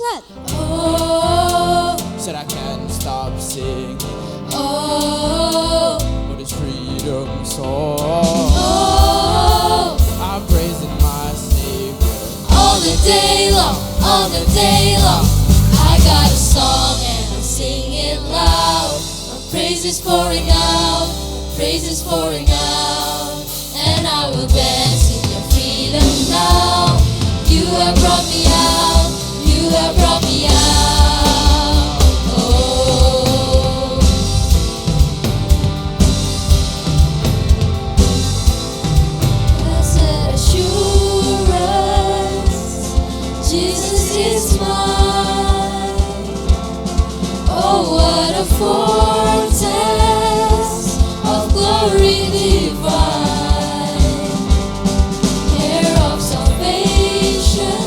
banget. Oh, Said I can't stop singing oh, for this freedom song. oh. I'm praising my Savior. All the day long, all the day long. I got a song and I sing it loud. My praise is pouring out, my praise is pouring out. And I will dance in your freedom now. You have brought me out, you have brought me out. Oh, blessed assurance, Jesus is mine. Oh, what a foretaste of glory divine, heir of salvation,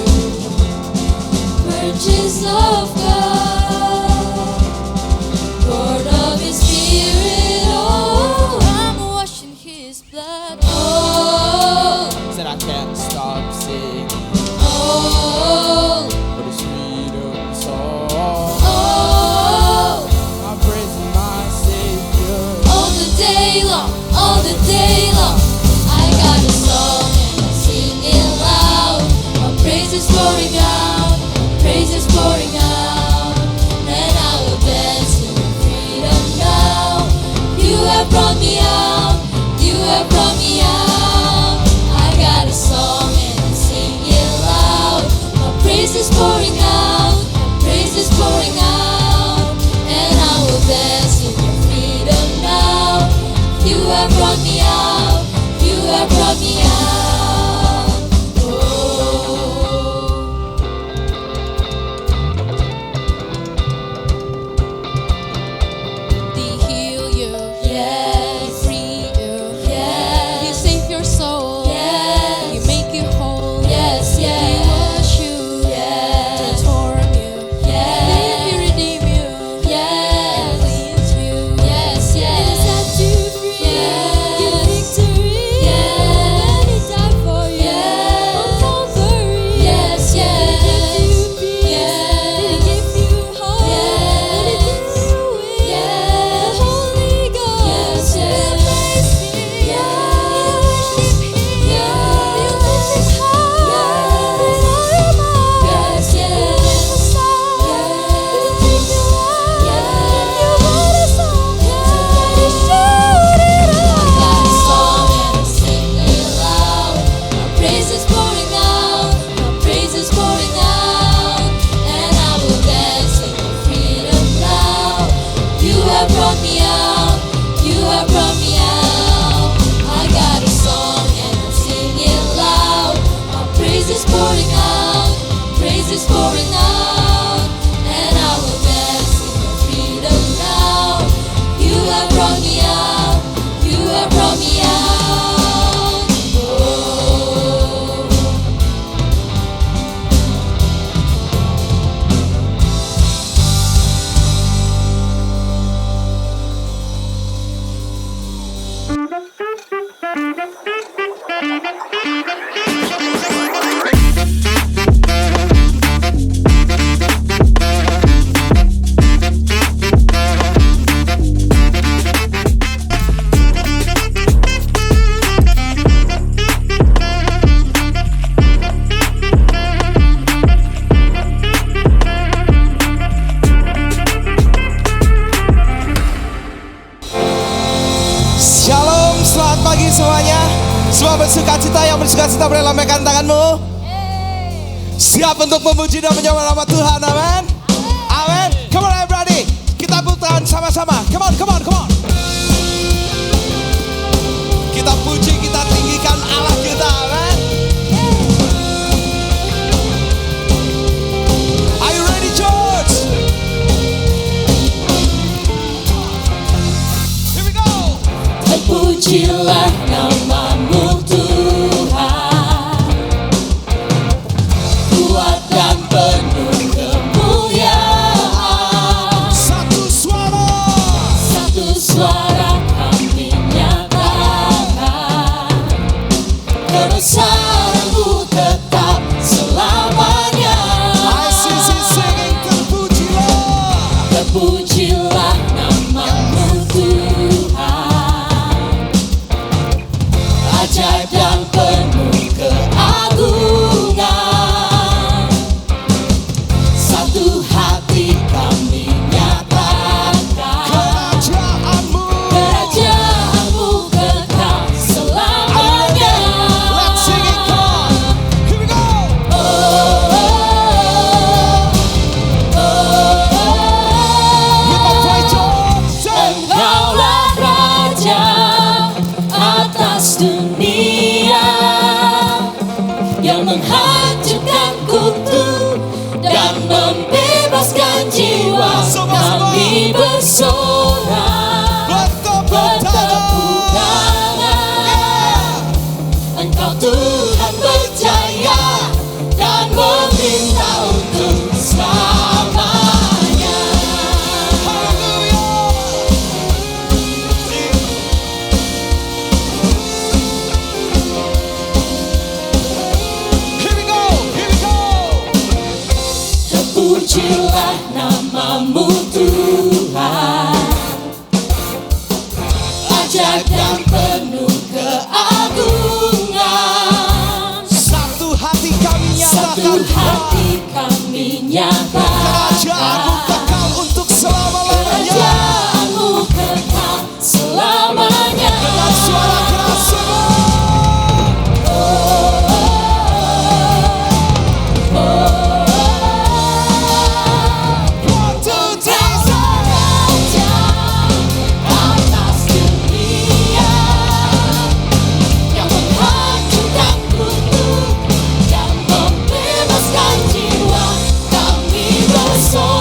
purchase of God, Lord of His Spirit. Oh, I'm washed in His blood. Oh, Said I can't stop singing oh, for this freedom song. oh. I'm praising my Savior. All the day long, all the day long. I got a song and I sing it loud. My praise is pouring out, my praise is pouring out. And I will dance in your freedom now. You have brought me out, you have brought me out. I got a song and I sing it loud. My praise is pouring out, my praise is pouring out. And I will dance in your freedom now. You have brought me out, you have brought me out. Oh, He heal you, yes. He free you, yes. He save your soul, yes. He make you whole, yes, yes. He wash you, yes. Transform you, yes. He redeem you, yes. Cleanse you, yes, yes. He set you free, yes. Give victory, yes. And He died for you, yes. On Calvary, yes, yes. He gave you peace, yes. He gave you hope, yes. And He took you away, yes. The Holy Ghost, yes, yes. You praise Him, yes. You worship Him, yes. You lift Him high, yes. With all your might, yes, yes. You lift us up, yes. You take your life, yes. You write a song, yes. Somebody shout it out. I got a song and I sing it loud. My praise is pouring out, my praise is pouring out. And I will dance in your freedom now. You have brought me out, you have brought me out. I got a song and I sing it loud. My praise is pouring out, praise is pouring out. And I will dance in your freedom now. You have brought me out, you have brought me out. Oh, Shalom, selamat pagi semuanya. Semua bersukacita, yang bersukacita boleh lambaikan tanganmu. Siap untuk memuji dan menyembah nama Tuhan, amin. Amin. Come on everybody, kita tepuk tangan sama-sama. Come on, come on, come on. Kita puji, kita tinggikan Allah kita, amin. Are you ready, church? Here we go. terpujilah namamu Tuhan, kuat dan penuh kemuliaan. Satu suara. Satu suara kami nyatakan, kebesaran-Mu tetap selamanya. I see, sing Pujilah namamu Tuhan, ajaib dan penuh keagungan. Satu hati kami Satu nyatakan hati kami nyatakan Kerajaanmu kekal untuk selama-lamanya. Kerajaanmu kekal selamanya. Dengan suara keras semua. One, two, three, Raja atas dunia, yang menghancurkan kutuk, yang membebaskan jiwa, kami bersorak.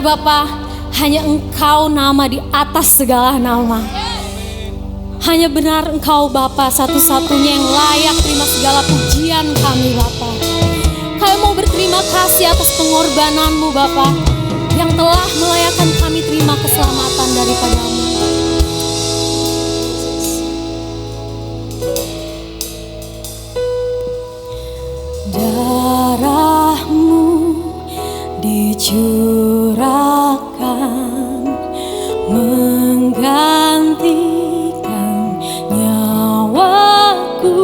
Bapa, hanya Engkau nama di atas segala nama. Hanya benar Engkau Bapa satu-satunya yang layak terima segala pujian kami Bapa. Kami mau berterima kasih atas pengorbanan-Mu Bapa, yang telah melayakkan kami terima keselamatan daripada-Mu. Darah-Mu dicurahkan menggantikan nyawaku.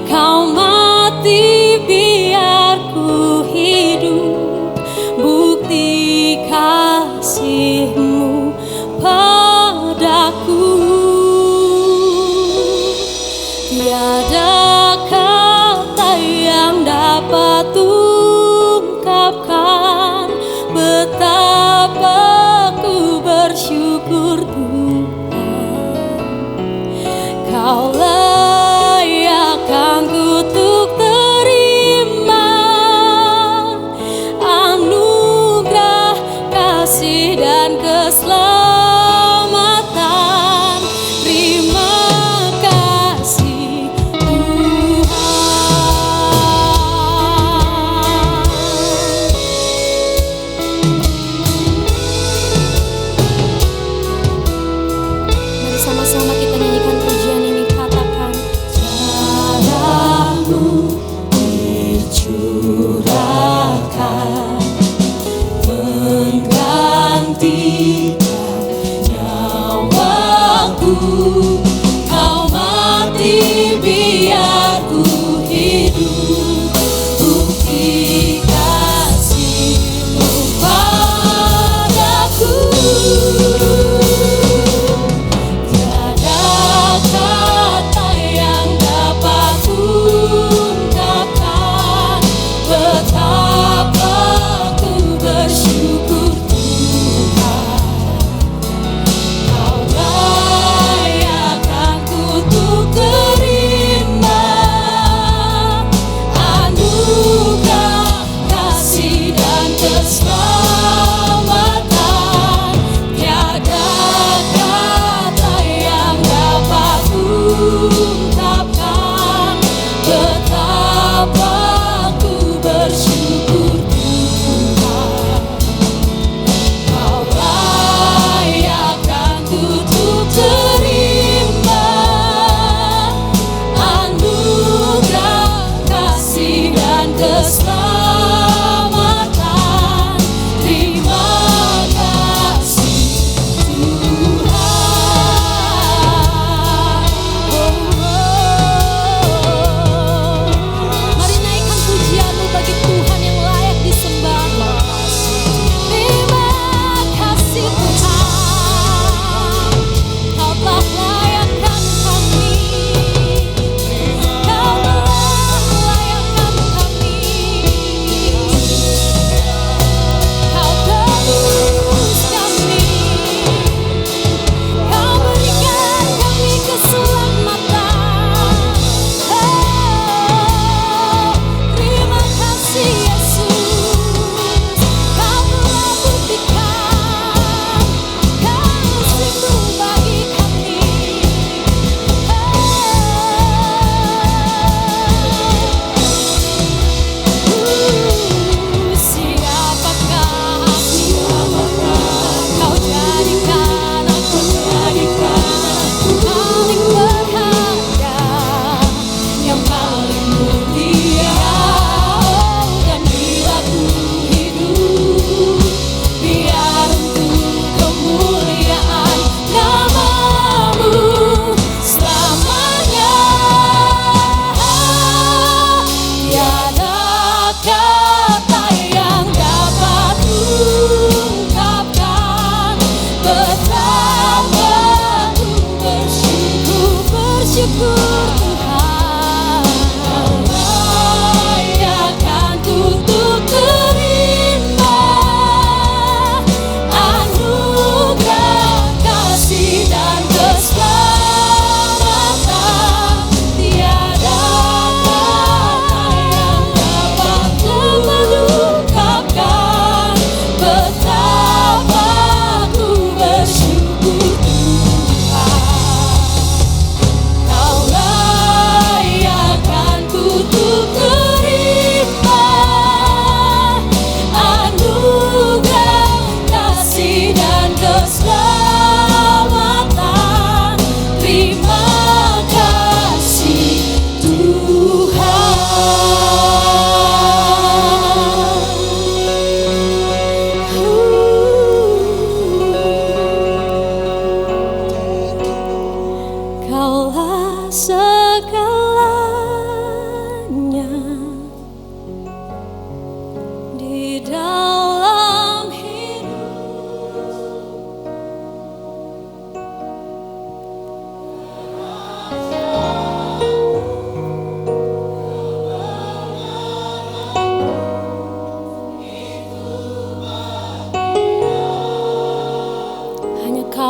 Kau mati biar ku hidup, bukti kasih-Mu padaku. Tiada kata yang dapat ungkapkan betapa ku bersyukur Tuhan. Kau layakkan kutuk terima anugerah kasih dan keselamatan. Terima kasih Tuhan. Mari sama-sama kita nyanyikan pujian ini, katakan darah-Mu dicurahkan menggantikan nyawaku. Kau mati biar ku hidup, bukti kasih-Mu padaku. Tiada kata yang dapat ungkapkan betapa ku bersyukur Tuhan. Kau layakkan kutuk terima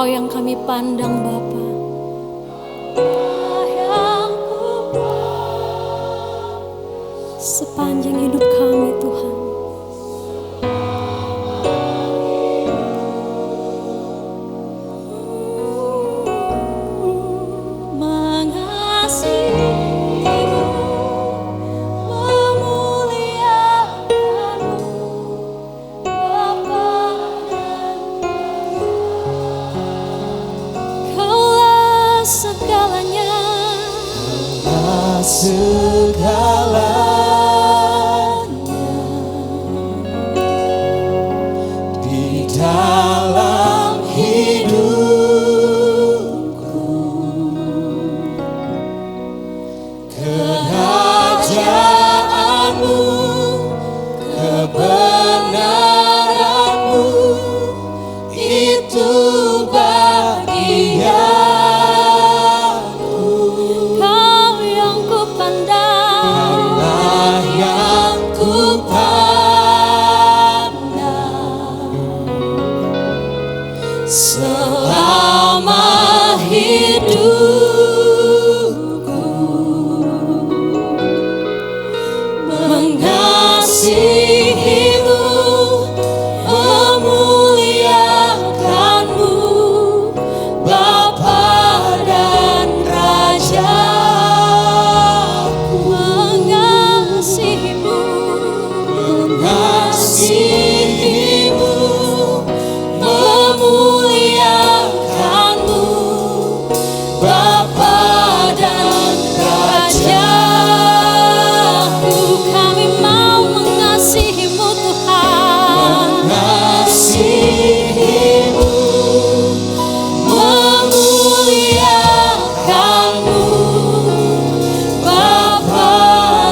Engkau yang kami pandang Bapa. Yang sepanjang hidup kami Tuhan. Segalanya di dalam hidupku, kerajaanmu, kebenaranmu itu bagian. Selama hidupku mengasihimu, memuliakanmu, Bapa dan Rajaku. Mengasihimu, memuliakanmu, Bapa dan Rajaku. Kami mau mengasihimu Tuhan, mengasihimu, memuliakanmu, Bapa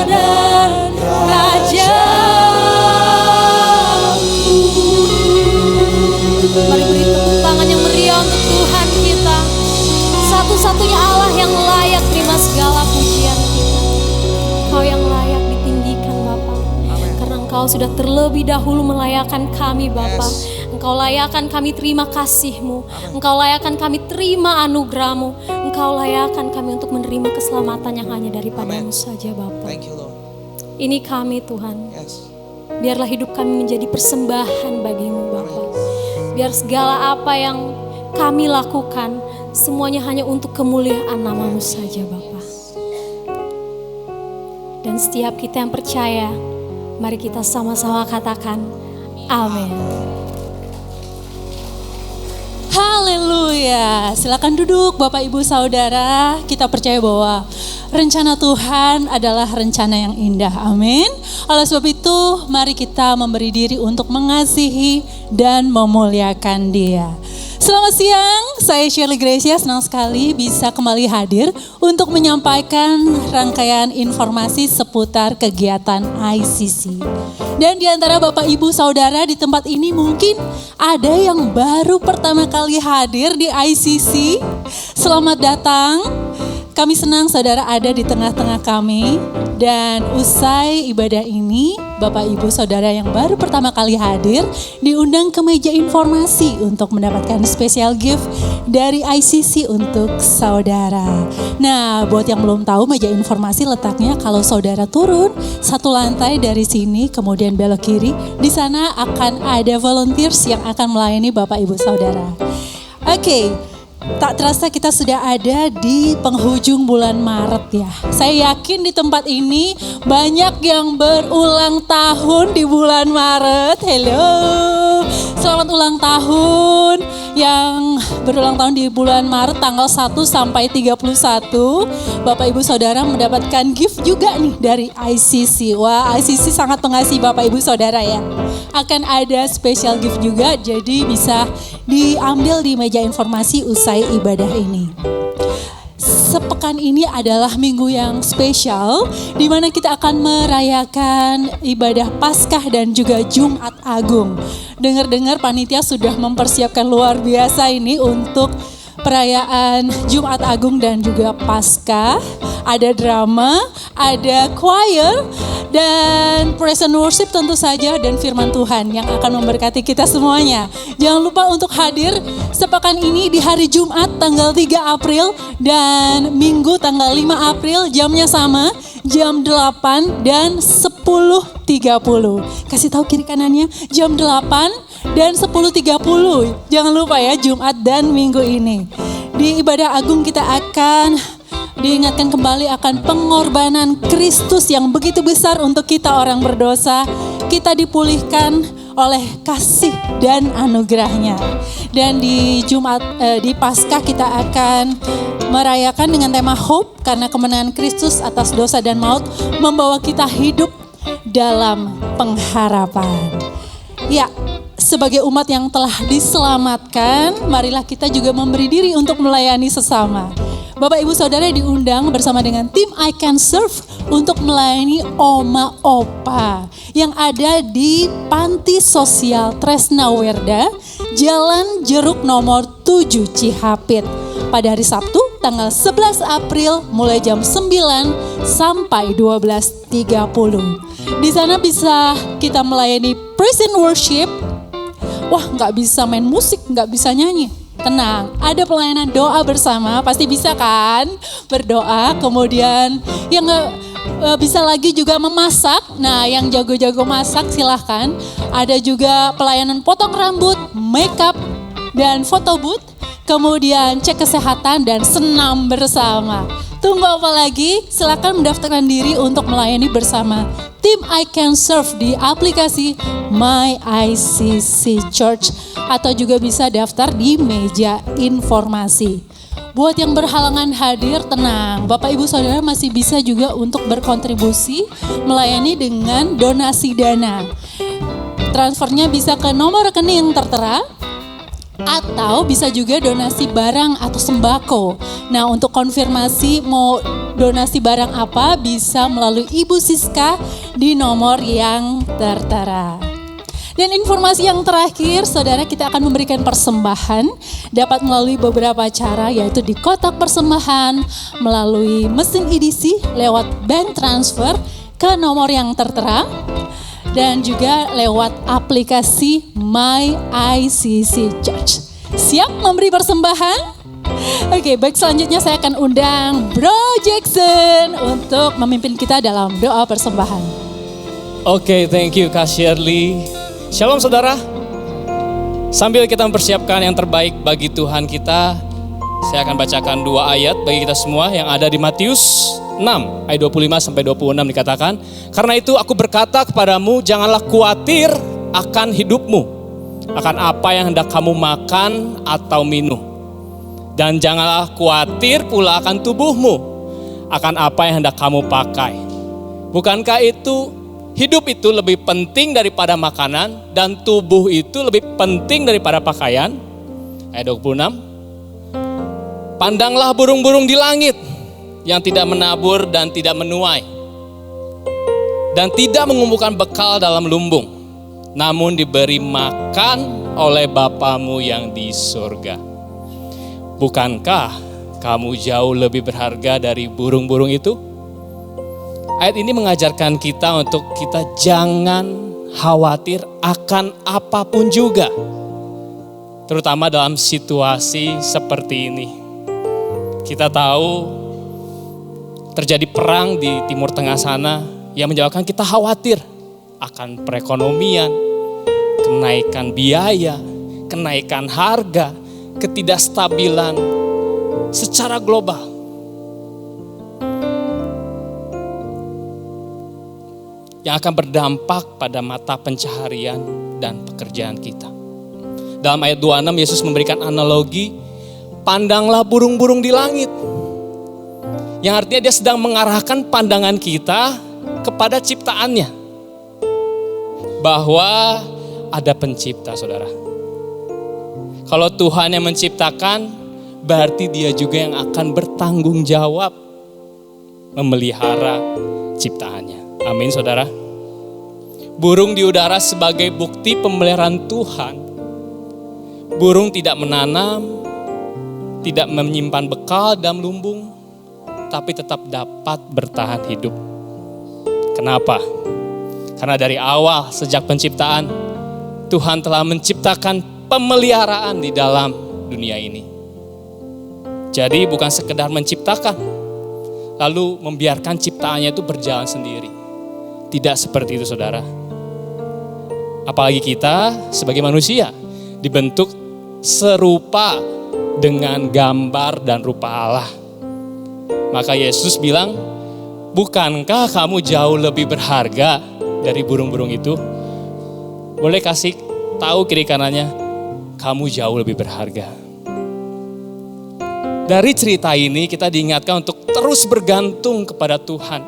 dan Rajaku. Mari beri tepuk tangan yang meriah untuk Tuhan kita. Satu-satunya Allah yang layak terima segala pujian kita. Engkau yang layak ditinggikan Bapa. Karena Engkau sudah terlebih dahulu melayakkan kami Bapa. Engkau layakkan kami terima kasih-Mu. Engkau layakkan kami terima anugerah-Mu. Engkau layakkan kami untuk menerima keselamatan yang hanya daripada-Mu saja Bapa. Ini kami Tuhan. Biarlah hidup kami menjadi persembahan bagi-Mu Bapa. Biar segala apa yang kami lakukan semuanya hanya untuk kemuliaan nama-Mu saja Bapa. Dan setiap kita yang percaya, mari kita sama-sama katakan amin. Haleluya. Silakan duduk Bapak Ibu Saudara. Kita percaya bahwa rencana Tuhan adalah rencana yang indah. Amin. Oleh sebab itu, mari kita memberi diri untuk mengasihi dan memuliakan Dia. Selamat siang, saya Shirley Gracia, senang sekali bisa kembali hadir untuk menyampaikan rangkaian informasi seputar kegiatan ICC. Dan di antara Bapak Ibu Saudara di tempat ini mungkin ada yang baru pertama kali hadir di ICC. Selamat datang. Kami senang saudara ada di tengah-tengah kami. Dan usai ibadah ini, Bapak Ibu Saudara yang baru pertama kali hadir diundang ke meja informasi untuk mendapatkan special gift dari ICC untuk saudara. Nah, buat yang belum tahu, meja informasi letaknya kalau saudara turun satu lantai dari sini, kemudian belok kiri, di sana akan ada volunteers yang akan melayani Bapak Ibu Saudara. Oke. Tak terasa kita sudah ada di penghujung bulan Maret ya. Saya yakin di tempat ini banyak yang berulang tahun di bulan Maret. Hello, selamat ulang tahun yang berulang tahun di bulan Maret tanggal 1 sampai 31. Bapak Ibu Saudara mendapatkan gift juga nih dari ICC. Wah, ICC sangat mengasihi Bapak Ibu Saudara ya. Akan ada special gift juga, jadi bisa diambil di meja informasi usai ibadah ini. Sepekan ini adalah minggu yang spesial di mana kita akan merayakan ibadah Paskah dan juga Jumat Agung. Dengar-dengar panitia sudah mempersiapkan luar biasa ini untuk perayaan Jumat Agung dan juga Paskah. Ada drama, ada choir, Dan praise and worship tentu saja dan firman Tuhan yang akan memberkati kita semuanya. Jangan lupa untuk hadir sepekan ini di hari Jumat tanggal 3 April dan Minggu tanggal 5 April, jamnya sama, jam 8 dan 10.30. Kasih tahu kiri kanannya, jam 8 dan 10.30. Jangan lupa ya, Jumat dan Minggu ini. Di ibadah agung kita akan diingatkan kembali akan pengorbanan Kristus yang begitu besar untuk kita orang berdosa. Kita dipulihkan oleh kasih dan anugerahnya. Dan di di Paskah kita akan merayakan dengan tema Hope, karena kemenangan Kristus atas dosa dan maut membawa kita hidup dalam pengharapan. Ya, sebagai umat yang telah diselamatkan, marilah kita juga memberi diri untuk melayani sesama. Bapak Ibu Saudara diundang bersama dengan tim I Can Serve untuk melayani Oma Opa yang ada di Panti Sosial Tresna Werda, Jalan Jeruk nomor 7 Cihapit. Pada hari Sabtu tanggal 11 April mulai jam 9 sampai 12.30. Di sana bisa kita melayani praise and worship. Wah, nggak bisa main musik, nggak bisa nyanyi. Tenang, ada pelayanan doa bersama, pasti bisa kan? Berdoa, kemudian yang bisa lagi juga memasak. Nah, yang jago-jago masak silahkan. Ada juga pelayanan potong rambut, make up, dan foto booth. Kemudian cek kesehatan dan senam bersama. Tunggu apa lagi? Silakan mendaftarkan diri untuk melayani bersama tim I Can Serve di aplikasi My ICC Church, atau juga bisa daftar di meja informasi. Buat yang berhalangan hadir, tenang, Bapak Ibu Saudara masih bisa juga untuk berkontribusi melayani dengan donasi dana. Transfernya bisa ke nomor rekening yang tertera, atau bisa juga donasi barang atau sembako. Nah, untuk konfirmasi mau donasi barang apa, bisa melalui Ibu Siska di nomor yang tertera. Dan informasi yang terakhir, saudara, kita akan memberikan persembahan, dapat melalui beberapa cara, yaitu di kotak persembahan, melalui mesin edisi, lewat bank transfer ke nomor yang tertera, dan juga lewat aplikasi My ICC Church. Siap memberi persembahan? Oke, baik, selanjutnya saya akan undang Bro Jackson untuk memimpin kita dalam doa persembahan. Oke, thank you Kak Shirley. Shalom saudara. Sambil kita mempersiapkan yang terbaik bagi Tuhan kita, saya akan bacakan 2 ayat bagi kita semua yang ada di Matius 6 ayat 25 sampai 26 dikatakan, "Karena itu aku berkata kepadamu, janganlah khawatir akan hidupmu, akan apa yang hendak kamu makan atau minum. Dan janganlah khawatir pula akan tubuhmu, akan apa yang hendak kamu pakai. Bukankah hidup itu lebih penting daripada makanan, dan tubuh itu lebih penting daripada pakaian?" Ayat 26. "Pandanglah burung-burung di langit yang tidak menabur dan tidak menuai, dan tidak mengumpulkan bekal dalam lumbung, namun diberi makan oleh Bapamu yang di surga. Bukankah kamu jauh lebih berharga dari burung-burung itu?" Ayat ini mengajarkan kita untuk kita jangan khawatir akan apapun juga, terutama dalam situasi seperti ini. Kita tahu terjadi perang di Timur Tengah sana yang menyebabkan kita khawatir akan perekonomian, kenaikan biaya, kenaikan harga, ketidakstabilan secara global. Yang akan berdampak pada mata pencaharian dan pekerjaan kita. Dalam ayat 26 Yesus memberikan analogi, pandanglah burung-burung di langit. Yang artinya dia sedang mengarahkan pandangan kita kepada ciptaannya. Bahwa ada pencipta, saudara. Kalau Tuhan yang menciptakan, berarti dia juga yang akan bertanggung jawab memelihara ciptaannya. Amin, saudara. Burung di udara sebagai bukti pemeliharaan Tuhan. Burung tidak menanam, tidak menyimpan bekal dalam lumbung, tapi tetap dapat bertahan hidup. Kenapa? Karena dari awal sejak penciptaan, Tuhan telah menciptakan pemeliharaan di dalam dunia ini. Jadi bukan sekedar menciptakan, lalu membiarkan ciptaannya itu berjalan sendiri. Tidak seperti itu, saudara. Apalagi kita sebagai manusia dibentuk serupa dengan gambar dan rupa Allah. Maka Yesus bilang, bukankah kamu jauh lebih berharga dari burung-burung itu? Boleh kasih tahu kiri kanannya, kamu jauh lebih berharga. Dari cerita ini kita diingatkan untuk terus bergantung kepada Tuhan.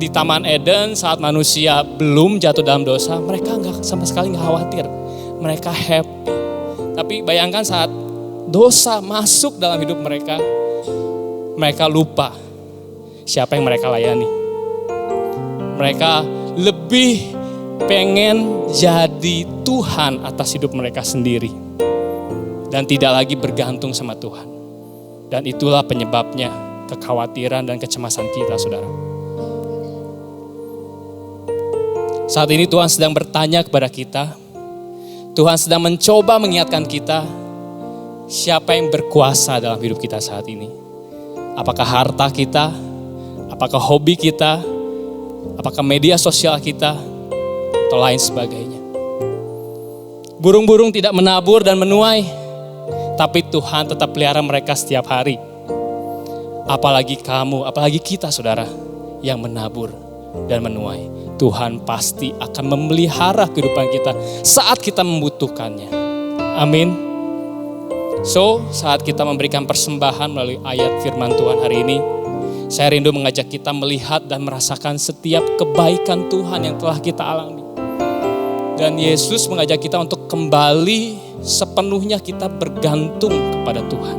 Di Taman Eden saat manusia belum jatuh dalam dosa, mereka sama sekali nggak khawatir. Mereka happy. Tapi bayangkan saat dosa masuk dalam hidup mereka, mereka lupa siapa yang mereka layani. Mereka lebih pengen jadi Tuhan atas hidup mereka sendiri. Dan tidak lagi bergantung sama Tuhan. Dan itulah penyebabnya kekhawatiran dan kecemasan kita, saudara. Saat ini Tuhan sedang bertanya kepada kita. Tuhan sedang mencoba mengingatkan kita, siapa yang berkuasa dalam hidup kita saat ini. Apakah harta kita, apakah hobi kita, apakah media sosial kita, atau lain sebagainya. Burung-burung tidak menabur dan menuai, tapi Tuhan tetap pelihara mereka setiap hari. Apalagi kamu, apalagi kita, saudara, yang menabur dan menuai. Tuhan pasti akan memelihara kehidupan kita saat kita membutuhkannya. Amin. So, saat kita memberikan persembahan melalui ayat firman Tuhan hari ini, saya rindu mengajak kita melihat dan merasakan setiap kebaikan Tuhan yang telah kita alami. Dan Yesus mengajak kita untuk kembali sepenuhnya kita bergantung kepada Tuhan.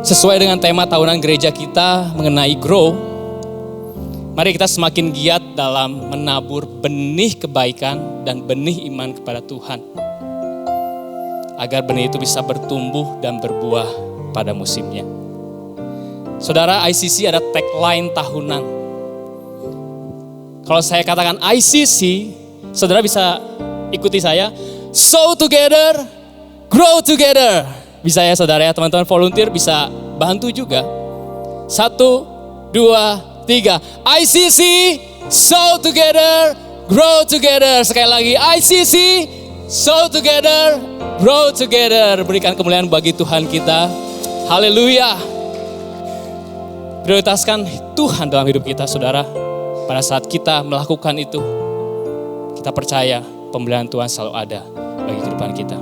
Sesuai dengan tema tahunan gereja kita mengenai grow, mari kita semakin giat dalam menabur benih kebaikan dan benih iman kepada Tuhan. Agar benih itu bisa bertumbuh dan berbuah pada musimnya. Saudara, ICC ada tagline tahunan. Kalau saya katakan ICC, saudara bisa ikuti saya. Sow together, grow together. Bisa ya saudara ya, teman-teman volunteer bisa bantu juga. 1, 2, 3. ICC, sow together, grow together. Sekali lagi, ICC, sow together, grow together. Berikan kemuliaan bagi Tuhan kita. Haleluya. Prioritaskan Tuhan dalam hidup kita, saudara. Pada saat kita melakukan itu, kita percaya pemberian Tuhan selalu ada bagi kehidupan kita.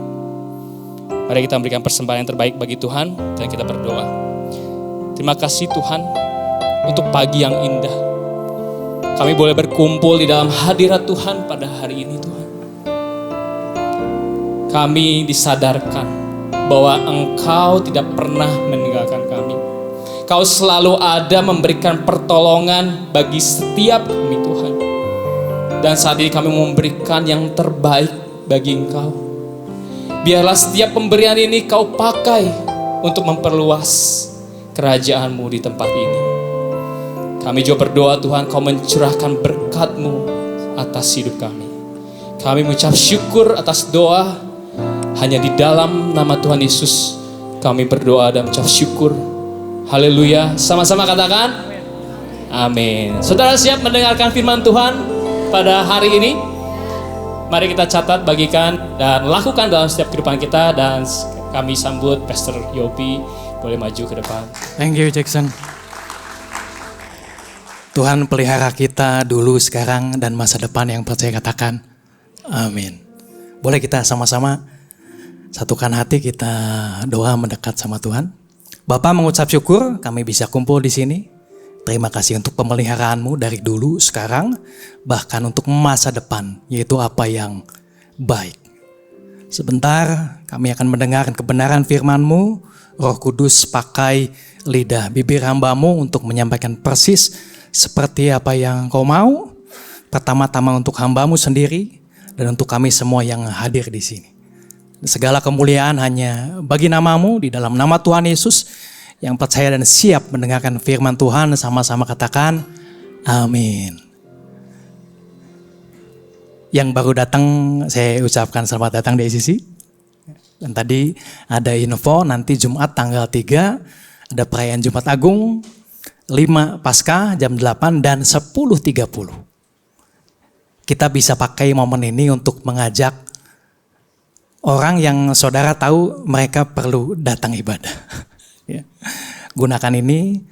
Mari kita memberikan persembahan yang terbaik bagi Tuhan dan kita berdoa. Terima kasih Tuhan untuk pagi yang indah. Kami boleh berkumpul di dalam hadirat Tuhan pada hari ini, Tuhan. Kami disadarkan bahwa Engkau tidak pernah meninggalkan kami. Kau selalu ada memberikan pertolongan bagi setiap kami, Tuhan. Dan saat ini kami memberikan yang terbaik bagi Engkau. Biarlah setiap pemberian ini Kau pakai untuk memperluas kerajaan-Mu di tempat ini. Kami juga berdoa Tuhan, Kau mencurahkan berkat-Mu atas hidup kami. Kami mengucap syukur atas doa. Hanya di dalam nama Tuhan Yesus kami berdoa dan mengucap syukur. Haleluya. Sama-sama katakan amin. Saudara siap mendengarkan firman Tuhan pada hari ini? Mari kita catat, bagikan, dan lakukan dalam setiap kehidupan kita. Dan kami sambut Pastor Yopi. Boleh maju ke depan. Thank you Jackson. Tuhan pelihara kita dulu, sekarang, dan masa depan. Yang percaya katakan amin. Boleh kita sama-sama satukan hati, kita doa mendekat sama Tuhan. Bapa, mengucap syukur kami bisa kumpul di sini. Terima kasih untuk pemeliharaan-Mu dari dulu, sekarang, bahkan untuk masa depan, yaitu apa yang baik. Sebentar kami akan mendengar kebenaran firman-Mu. Roh Kudus pakai lidah bibir hamba-Mu untuk menyampaikan persis seperti apa yang Kau mau. Pertama-tama untuk hamba-Mu sendiri dan untuk kami semua yang hadir di sini. Segala kemuliaan hanya bagi nama-Mu, di dalam nama Tuhan Yesus Yang percaya dan siap mendengarkan firman Tuhan sama-sama katakan amin. Yang baru datang saya ucapkan selamat datang di ICC. Dan tadi ada info nanti Jumat tanggal 3 ada perayaan Jumat Agung, 5 Paskah jam 8 dan 10.30. Kita bisa pakai momen ini untuk mengajak orang yang saudara tahu mereka perlu datang ibadah. Ya. Gunakan ini,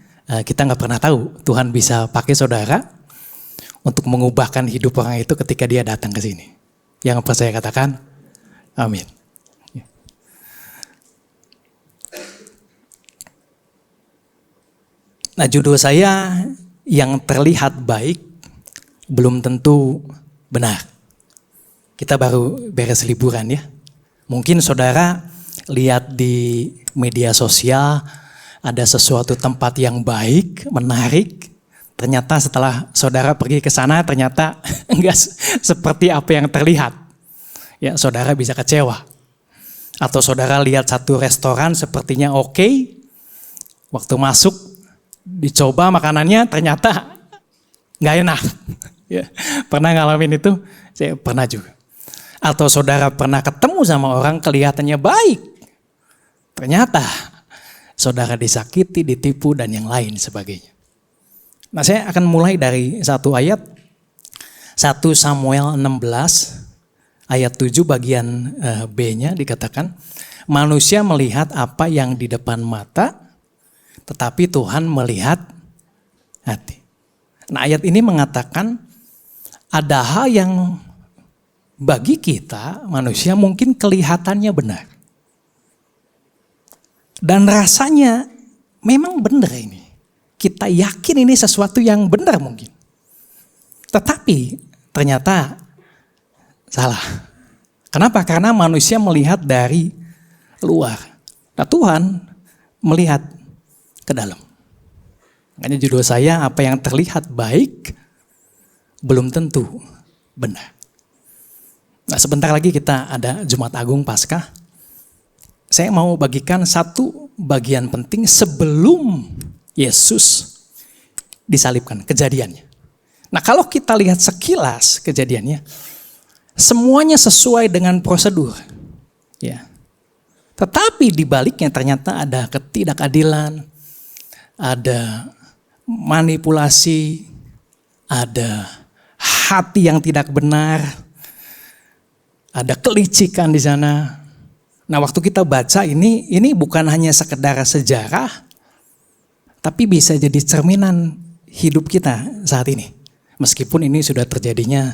kita nggak pernah tahu Tuhan bisa pakai saudara untuk mengubahkan hidup orang itu ketika dia datang ke sini. Yang percaya katakan, amin. Ya. Nah, judul saya yang terlihat baik belum tentu benar. Kita baru beres liburan ya. Mungkin saudara lihat di media sosial ada sesuatu tempat yang baik, menarik. Ternyata setelah saudara pergi ke sana ternyata enggak seperti apa yang terlihat. Ya, saudara bisa kecewa. Atau saudara lihat satu restoran sepertinya oke. Waktu masuk dicoba makanannya ternyata enggak enak. Ya, pernah ngalamin itu? Saya pernah juga. Atau saudara pernah ketemu sama orang kelihatannya baik. Ternyata saudara disakiti, ditipu, dan yang lain sebagainya. Nah, saya akan mulai dari satu ayat. 1 Samuel 16 ayat 7 bagian B-nya dikatakan, manusia melihat apa yang di depan mata, tetapi Tuhan melihat hati. Nah, ayat ini mengatakan ada hal yang bagi kita manusia mungkin kelihatannya benar. Dan rasanya memang benar ini. Kita yakin ini sesuatu yang benar mungkin. Tetapi ternyata salah. Kenapa? Karena manusia melihat dari luar. Nah, Tuhan melihat ke dalam. Makanya judul saya, apa yang terlihat baik belum tentu benar. Nah, sebentar lagi kita ada Jumat Agung Paskah. Saya mau bagikan satu bagian penting sebelum Yesus disalibkan, kejadiannya. Nah, kalau kita lihat sekilas kejadiannya, semuanya sesuai dengan prosedur. Ya. Tetapi di baliknya ternyata ada ketidakadilan, ada manipulasi, ada hati yang tidak benar, ada kelicikan di sana. Nah, waktu kita baca ini bukan hanya sekedar sejarah, tapi bisa jadi cerminan hidup kita saat ini. Meskipun ini sudah terjadinya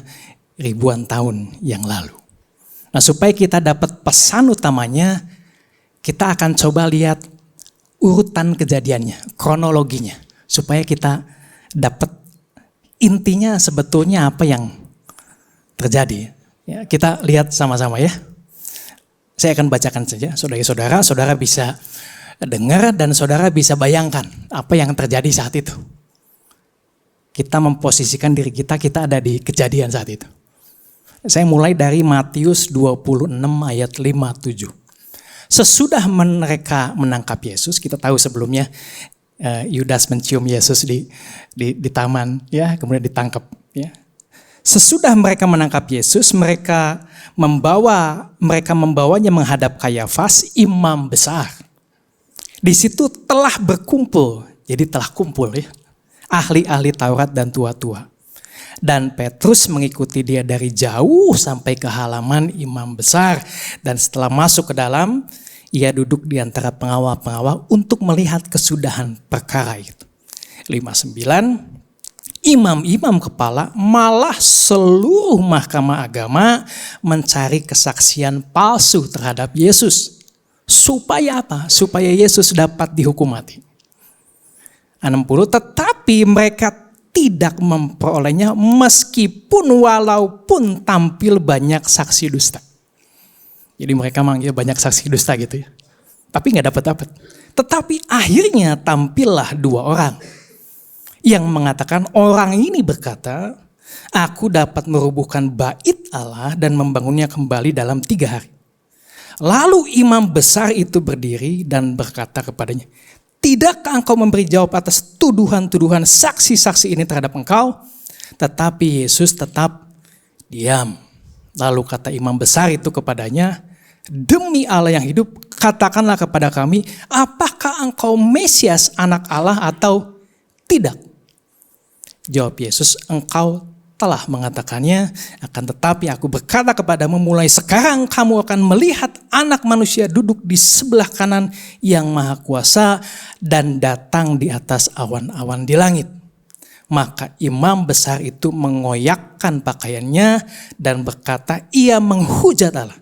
ribuan tahun yang lalu. Nah, supaya kita dapat pesan utamanya, kita akan coba lihat urutan kejadiannya, kronologinya. Supaya kita dapat intinya sebetulnya apa yang terjadi. Ya, kita lihat sama-sama ya. Saya akan bacakan saja, saudara-saudara, saudara bisa dengar dan saudara bisa bayangkan apa yang terjadi saat itu. Kita memposisikan diri kita ada di kejadian saat itu. Saya mulai dari Matius 26 ayat 5-7. Sesudah mereka menangkap Yesus, kita tahu sebelumnya Yudas mencium Yesus di taman, ya, kemudian ditangkap. Ya. Sesudah mereka menangkap Yesus, mereka membawanya menghadap Kayafas, imam besar. Di situ telah berkumpul, jadi telah kumpul ya, ahli-ahli Taurat dan tua-tua. Dan Petrus mengikuti dia dari jauh sampai ke halaman imam besar. Dan setelah masuk ke dalam, ia duduk di antara pengawal-pengawal untuk melihat kesudahan perkara itu. 59, imam-imam kepala malah seluruh mahkamah agama mencari kesaksian palsu terhadap Yesus. Supaya apa? Supaya Yesus dapat dihukum mati. 60, tetapi mereka tidak memperolehnya meskipun walaupun tampil banyak saksi dusta. Jadi mereka manggil banyak saksi dusta gitu ya. Tapi gak dapat. Tetapi akhirnya tampillah 2 orang. Yang mengatakan orang ini berkata, aku dapat merubuhkan bait Allah dan membangunnya kembali dalam 3 hari. Lalu imam besar itu berdiri dan berkata kepadanya, Tidakkah engkau memberi jawab atas tuduhan-tuduhan saksi-saksi ini terhadap engkau? Tetapi Yesus tetap diam. Lalu kata imam besar itu kepadanya, demi Allah yang hidup, katakanlah kepada kami, apakah engkau Mesias, anak Allah atau tidak? Jawab Yesus, engkau telah mengatakannya, akan tetapi aku berkata kepadamu, mulai sekarang kamu akan melihat Anak Manusia duduk di sebelah kanan Yang Maha Kuasa dan datang di atas awan-awan di langit. Maka imam besar itu mengoyakkan pakaiannya dan berkata, ia menghujat Allah.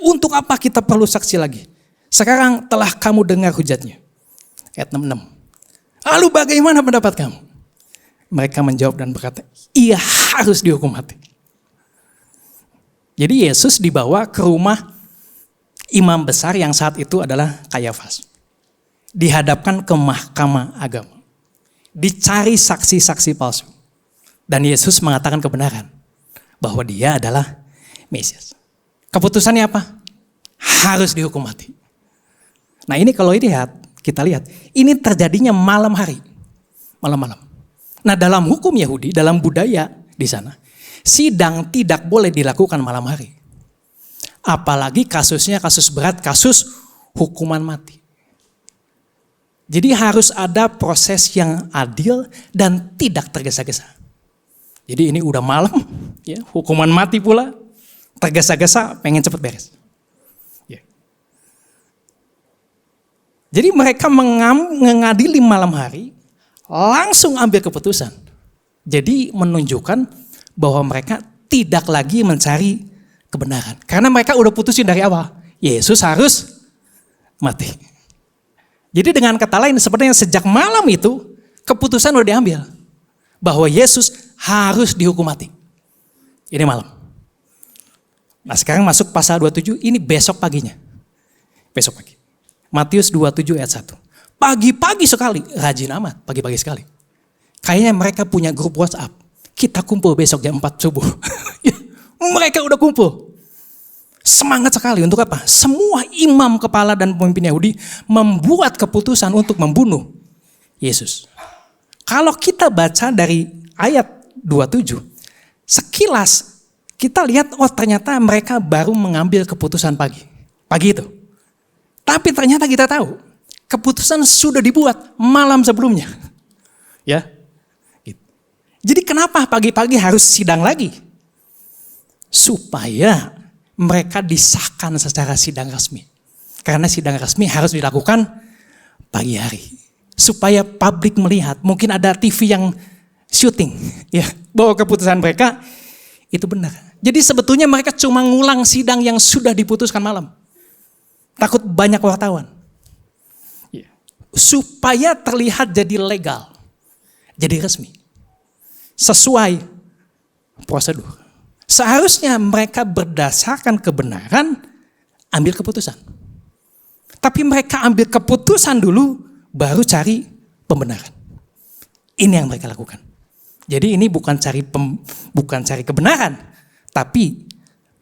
Untuk apa kita perlu saksi lagi? Sekarang telah kamu dengar hujatnya. Ayat 66. Lalu bagaimana pendapat kamu? Mereka menjawab dan berkata, ia harus dihukum mati. Jadi Yesus dibawa ke rumah imam besar yang saat itu adalah Kayafas. Dihadapkan ke mahkamah agama. Dicari saksi-saksi palsu. Dan Yesus mengatakan kebenaran. Bahwa dia adalah Mesias. Keputusannya apa? Harus dihukum mati. Nah ini kalau kita lihat. Ini terjadinya malam hari. Malam-malam. Nah dalam hukum Yahudi, dalam budaya di sana, sidang tidak boleh dilakukan malam hari. Apalagi kasusnya kasus berat, kasus hukuman mati. Jadi harus ada proses yang adil dan tidak tergesa-gesa. Jadi ini udah malam, ya, hukuman mati pula, tergesa-gesa, pengen cepet beres. Ya. Jadi mereka mengadili malam hari, langsung ambil keputusan. Jadi menunjukkan bahwa mereka tidak lagi mencari kebenaran. Karena mereka udah putusin dari awal. Yesus harus mati. Jadi dengan kata lain sebenarnya sejak malam itu keputusan udah diambil. Bahwa Yesus harus dihukum mati. Ini malam. Nah sekarang masuk pasal 27, ini besok paginya. Besok pagi. Matius 27 ayat 1. Pagi-pagi sekali, rajin amat, pagi-pagi sekali. Kayaknya mereka punya grup WhatsApp. Kita kumpul besok jam 4 subuh. Mereka udah kumpul. Semangat sekali untuk apa? Semua imam kepala dan pemimpin Yahudi membuat keputusan untuk membunuh Yesus. Kalau kita baca dari ayat 27, sekilas kita lihat, oh ternyata mereka baru mengambil keputusan pagi. Pagi itu. Tapi ternyata kita tahu, keputusan sudah dibuat malam sebelumnya. Ya. Jadi kenapa pagi-pagi harus sidang lagi? Supaya mereka disahkan secara sidang resmi. Karena sidang resmi harus dilakukan pagi hari. Supaya publik melihat, mungkin ada TV yang syuting, ya, bahwa keputusan mereka itu benar. Jadi sebetulnya mereka cuma ngulang sidang yang sudah diputuskan malam. Takut banyak wartawan. Supaya terlihat jadi legal, jadi resmi, sesuai prosedur. Seharusnya mereka berdasarkan kebenaran ambil keputusan. Tapi mereka ambil keputusan dulu, baru cari pembenaran. Ini yang mereka lakukan. Jadi ini bukan cari kebenaran, tapi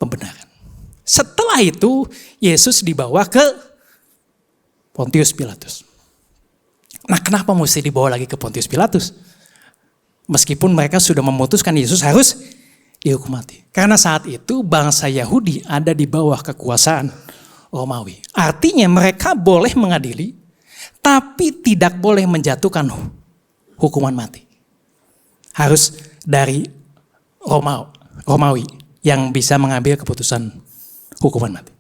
pembenaran. Setelah itu Yesus dibawa ke Pontius Pilatus. Nah kenapa mesti dibawa lagi ke Pontius Pilatus? Meskipun mereka sudah memutuskan Yesus harus dihukum mati. Karena saat itu bangsa Yahudi ada di bawah kekuasaan Romawi. Artinya mereka boleh mengadili, tapi tidak boleh menjatuhkan hukuman mati. Harus dari Romawi yang bisa mengambil keputusan hukuman mati.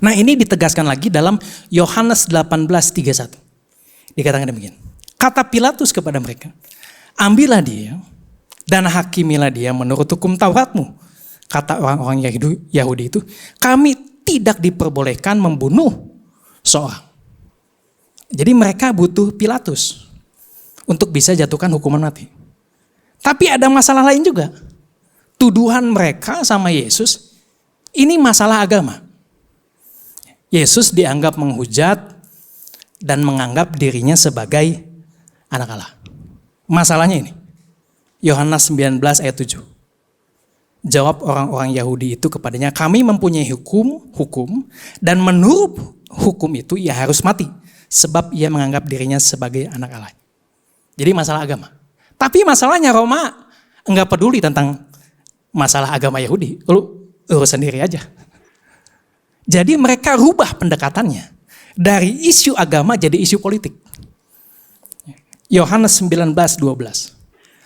Nah ini ditegaskan lagi dalam Yohanes 18:31. Dikatakan demikian. Kata Pilatus kepada mereka, ambillah dia dan hakimilah dia menurut hukum Tauratmu. Kata orang-orang Yahudi itu, kami tidak diperbolehkan membunuh seorang. Jadi mereka butuh Pilatus untuk bisa jatuhkan hukuman mati. Tapi ada masalah lain juga. Tuduhan mereka sama Yesus, ini masalah agama. Yesus dianggap menghujat dan menganggap dirinya sebagai anak Allah. Masalahnya ini, Yohanes 19 ayat 7. Jawab orang-orang Yahudi itu kepadanya, kami mempunyai hukum dan menurut hukum itu ia harus mati sebab ia menganggap dirinya sebagai anak Allah. Jadi masalah agama. Tapi masalahnya Roma enggak peduli tentang masalah agama Yahudi. Lu urus sendiri aja. Jadi mereka rubah pendekatannya dari isu agama jadi isu politik. Yohanes 19:12.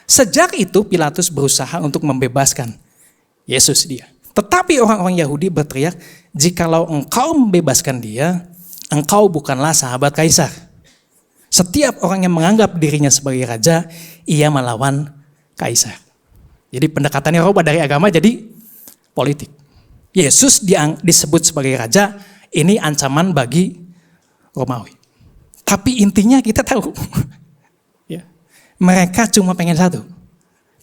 Sejak itu Pilatus berusaha untuk membebaskan Yesus dia. Tetapi orang-orang Yahudi berteriak, jikalau engkau membebaskan dia, engkau bukanlah sahabat kaisar. Setiap orang yang menganggap dirinya sebagai raja, ia melawan kaisar. Jadi pendekatannya rubah dari agama jadi politik. Yesus disebut sebagai raja, ini ancaman bagi Romawi. Tapi intinya kita tahu, mereka cuma pengen satu.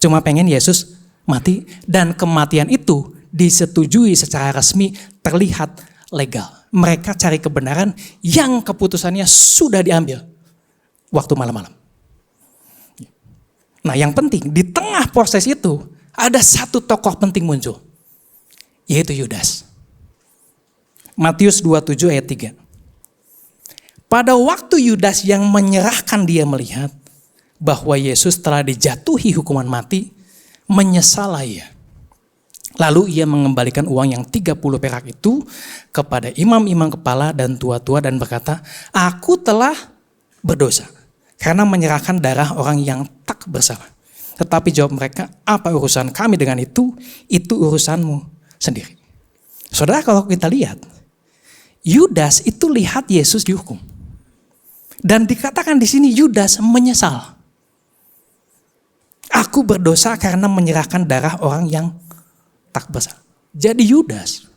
Cuma pengen Yesus mati dan kematian itu disetujui secara resmi, terlihat legal. Mereka cari kebenaran yang keputusannya sudah diambil waktu malam-malam. Nah yang penting di tengah proses itu ada satu tokoh penting muncul. Yaitu Yudas. Matius 27 ayat 3. Pada waktu Yudas yang menyerahkan dia melihat bahwa Yesus telah dijatuhi hukuman mati, menyesallah ia. Lalu ia mengembalikan uang yang 30 perak itu kepada imam-imam kepala dan tua-tua dan berkata, aku telah berdosa karena menyerahkan darah orang yang tak bersalah. Tetapi jawab mereka, apa urusan kami dengan itu? Itu urusanmu sendiri. Saudara, kalau kita lihat, Yudas itu lihat Yesus dihukum. Dan dikatakan di sini Yudas menyesal. Aku berdosa karena menyerahkan darah orang yang tak bersalah. Jadi Yudas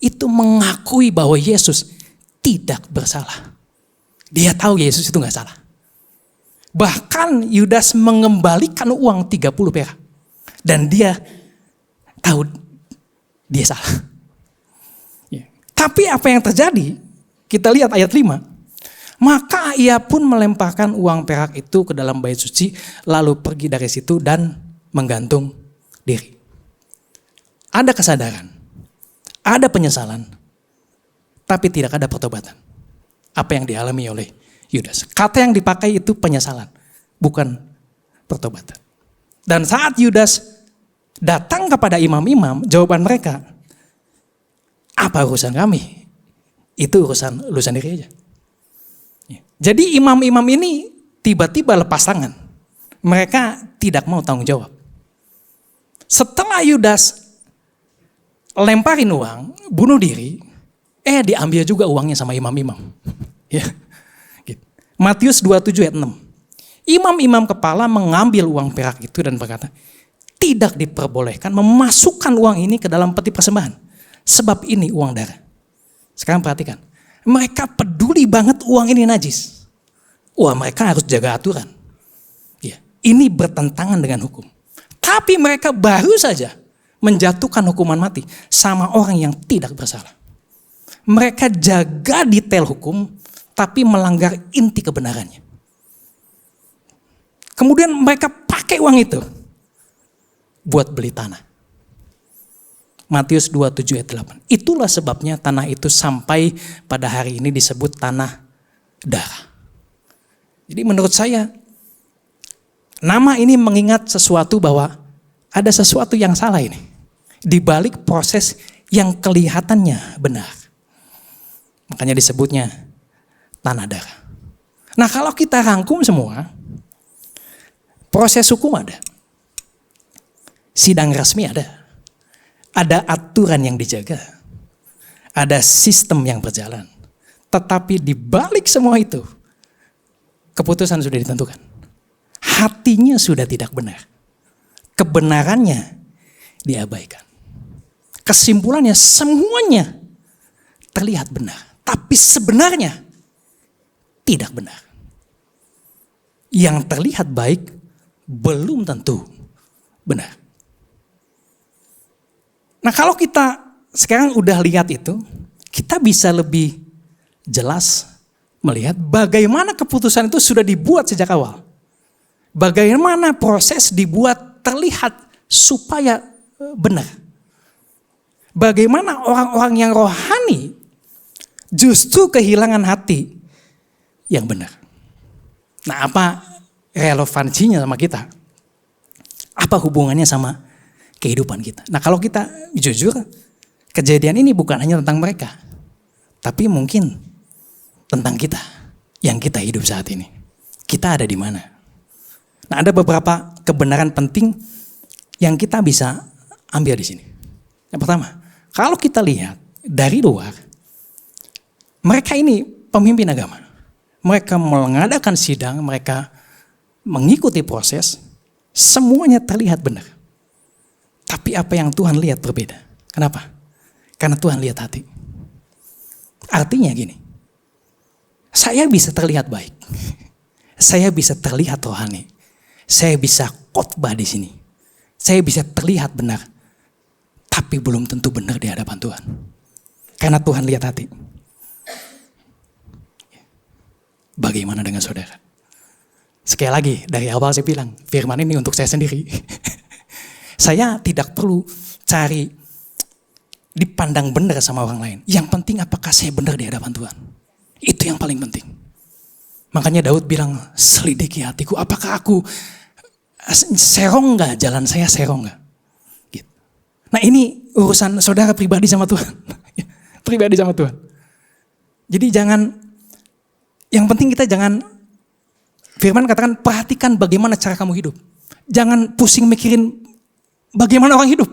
itu mengakui bahwa Yesus tidak bersalah. Dia tahu Yesus itu gak salah. Bahkan Yudas mengembalikan uang 30 perak. Dan dia tahu dia salah. Tapi apa yang terjadi? Kita lihat ayat 5. Maka ia pun melemparkan uang perak itu ke dalam bait suci, lalu pergi dari situ dan menggantung diri. Ada kesadaran, ada penyesalan, tapi tidak ada pertobatan. Apa yang dialami oleh Yudas. Kata yang dipakai itu penyesalan, bukan pertobatan. Dan saat Yudas datang kepada imam-imam, jawaban mereka, apa urusan kami? Itu urusan lu sendiri aja. Jadi imam-imam ini tiba-tiba lepas tangan. Mereka tidak mau tanggung jawab. Setelah Yudas lemparin uang, bunuh diri, diambil juga uangnya sama imam-imam. Ya. Gitu. Matius 27 ayat 6. Imam-imam kepala mengambil uang perak itu dan berkata, tidak diperbolehkan memasukkan uang ini ke dalam peti persembahan. Sebab ini uang darah. Sekarang perhatikan. Mereka peduli banget uang ini najis. Wah, mereka harus jaga aturan. Ya, ini bertentangan dengan hukum. Tapi mereka baru saja menjatuhkan hukuman mati sama orang yang tidak bersalah. Mereka jaga detail hukum, tapi melanggar inti kebenarannya. Kemudian mereka pakai uang itu buat beli tanah. Matius 27 ayat 8. Itulah sebabnya tanah itu sampai pada hari ini disebut tanah darah. Jadi menurut saya, nama ini mengingat sesuatu bahwa ada sesuatu yang salah ini. Di balik proses yang kelihatannya benar. Makanya disebutnya tanah darah. Nah kalau kita rangkum semua, proses hukum ada. Sidang resmi ada. Ada aturan yang dijaga. Ada sistem yang berjalan. Tetapi di balik semua itu, keputusan sudah ditentukan. Hatinya sudah tidak benar. Kebenarannya diabaikan. Kesimpulannya semuanya terlihat benar. Tapi sebenarnya tidak benar. Yang terlihat baik belum tentu benar. Nah kalau kita sekarang udah lihat itu, kita bisa lebih jelas melihat bagaimana keputusan itu sudah dibuat sejak awal. Bagaimana proses dibuat terlihat supaya benar. Bagaimana orang-orang yang rohani justru kehilangan hati yang benar. Nah, apa relevansinya sama kita? Apa hubungannya sama kehidupan kita? Nah, kalau kita jujur, kejadian ini bukan hanya tentang mereka, tapi mungkin tentang kita yang kita hidup saat ini. Kita ada di mana? Nah, ada beberapa kebenaran penting yang kita bisa ambil di sini. Yang pertama, kalau kita lihat dari luar, mereka ini pemimpin agama. Mereka mengadakan sidang, mereka mengikuti proses, semuanya terlihat benar. Tapi apa yang Tuhan lihat berbeda. Kenapa? Karena Tuhan lihat hati. Artinya gini, saya bisa terlihat baik, saya bisa terlihat rohani, saya bisa khotbah di sini, saya bisa terlihat benar, tapi belum tentu benar di hadapan Tuhan. Karena Tuhan lihat hati. Bagaimana dengan saudara? Sekali lagi, dari awal saya bilang, firman ini untuk saya sendiri. Saya tidak perlu cari dipandang benar sama orang lain. Yang penting apakah saya benar di hadapan Tuhan. Itu yang paling penting. Makanya Daud bilang, selidiki hatiku, apakah aku serong gak, jalan saya serong gak? Gitu. Nah, ini urusan saudara pribadi sama Tuhan. Pribadi sama Tuhan. Jadi yang penting kita jangan, firman katakan perhatikan bagaimana cara kamu hidup. Jangan pusing mikirin bagaimana orang hidup.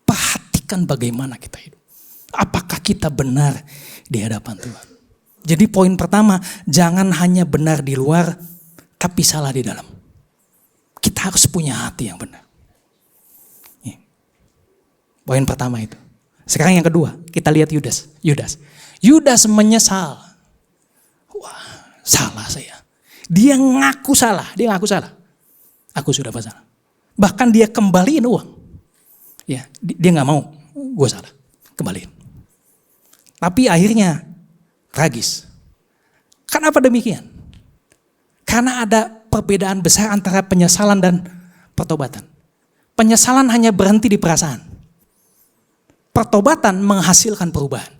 Perhatikan bagaimana kita hidup. Apakah kita benar di hadapan Tuhan. Jadi poin pertama, jangan hanya benar di luar, tapi salah di dalam. Kita harus punya hati yang benar. Poin pertama itu. Sekarang yang kedua, kita lihat Yudas. Yudas menyesal. Wah, salah saya. Dia ngaku salah. Aku sudah bersalah. Bahkan dia kembaliin uang. Ya, dia nggak mau. Gue salah. Kembaliin. Tapi akhirnya tragis. Kenapa demikian? Karena ada perbedaan besar antara penyesalan dan pertobatan. Penyesalan hanya berhenti di perasaan. Pertobatan menghasilkan perubahan.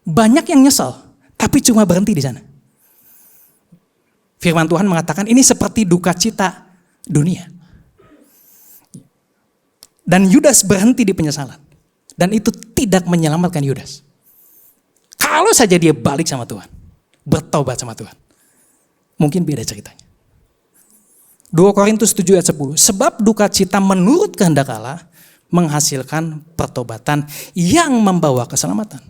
Banyak yang nyesal, tapi cuma berhenti di sana. Firman Tuhan mengatakan ini seperti duka cita dunia. Dan Yudas berhenti di penyesalan. Dan itu tidak menyelamatkan Yudas. Kalau saja dia balik sama Tuhan, bertobat sama Tuhan, mungkin beda ceritanya. 2 Korintus 7 ayat 10. Sebab duka cita menurut kehendak Allah menghasilkan pertobatan yang membawa keselamatan.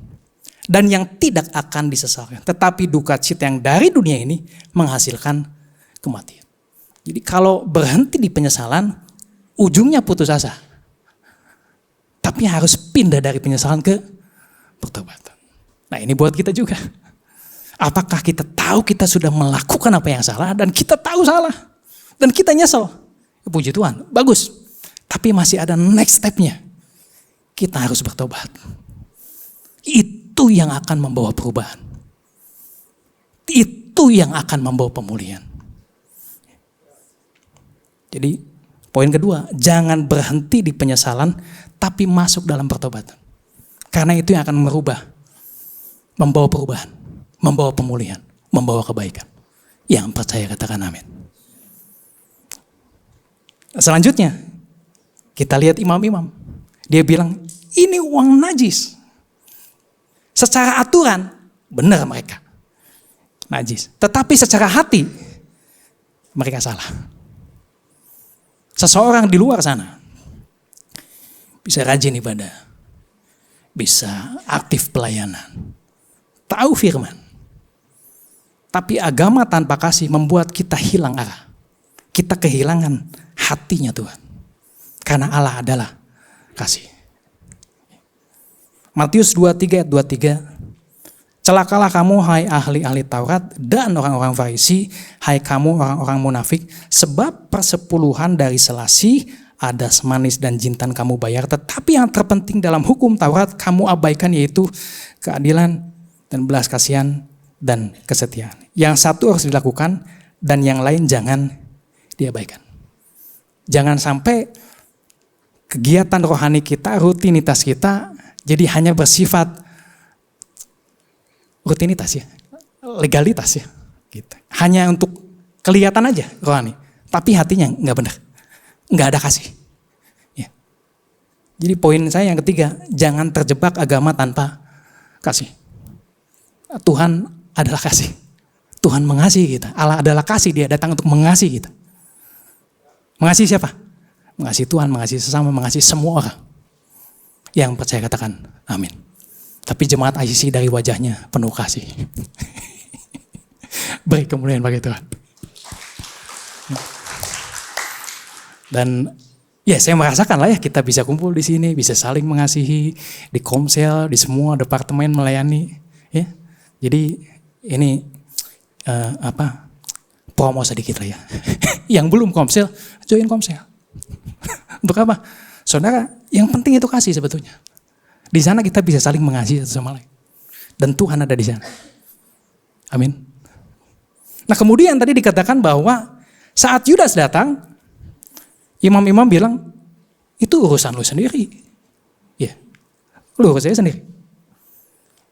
Dan yang tidak akan disesalkan. Tetapi duka cita yang dari dunia ini menghasilkan kematian. Jadi kalau berhenti di penyesalan, ujungnya putus asa. Tapi harus pindah dari penyesalan ke pertobatan. Nah, ini buat kita juga. Apakah kita tahu kita sudah melakukan apa yang salah dan kita tahu salah dan kita nyesel? Puji Tuhan, bagus. Tapi masih ada next step-nya. Kita harus bertobat. Itu yang akan membawa perubahan. Itu yang akan membawa pemulihan. Jadi poin kedua, jangan berhenti di penyesalan tapi masuk dalam pertobatan. Karena itu yang akan merubah, membawa perubahan, membawa pemulihan, membawa kebaikan. Yang percaya katakan amin. Selanjutnya, kita lihat imam-imam. Dia bilang, ini uang najis. Secara aturan, benar mereka. Najis. Tetapi secara hati, mereka salah. Seseorang di luar sana, bisa rajin ibadah, bisa aktif pelayanan, tahu firman. Tapi agama tanpa kasih membuat kita hilang arah. Kita kehilangan hatinya Tuhan. Karena Allah adalah kasih. Matius 23 ayat 23. Celakalah kamu hai ahli-ahli Taurat dan orang-orang Farisi, hai kamu orang-orang munafik, sebab persepuluhan dari selasi, adas manis dan jintan kamu bayar, tetapi yang terpenting dalam hukum Taurat kamu abaikan, yaitu keadilan dan belas kasihan dan kesetiaan. Yang satu harus dilakukan dan yang lain jangan diabaikan. Jangan sampai kegiatan rohani kita, rutinitas kita jadi hanya bersifat rutinitas ya, legalitas ya. Gitu. Hanya untuk kelihatan aja rohani, tapi hatinya nggak benar, nggak ada kasih. Ya. Jadi poin saya yang ketiga, jangan terjebak agama tanpa kasih. Tuhan adalah kasih. Tuhan mengasihi kita. Allah adalah kasih, dia datang untuk mengasihi kita. Mengasihi siapa? Mengasihi Tuhan, mengasihi sesama, mengasihi semua orang. Yang percaya katakan amin. Tapi jemaat ICC dari wajahnya penuh kasih. Beri kemuliaan bagi Tuhan. Dan ya saya merasakan lah ya kita bisa kumpul di sini, bisa saling mengasihi, di Komsel, di semua departemen melayani. Ya, jadi ini promo sedikit lah ya. Yang belum Komsel, join Komsel. Untuk apa? Saudara, yang penting itu kasih sebetulnya. Di sana kita bisa saling mengasihi satu sama lain. Dan Tuhan ada di sana. Amin. Nah kemudian tadi dikatakan bahwa saat Yudas datang, imam-imam bilang, itu urusan lu sendiri. Ya, lu urus saya sendiri.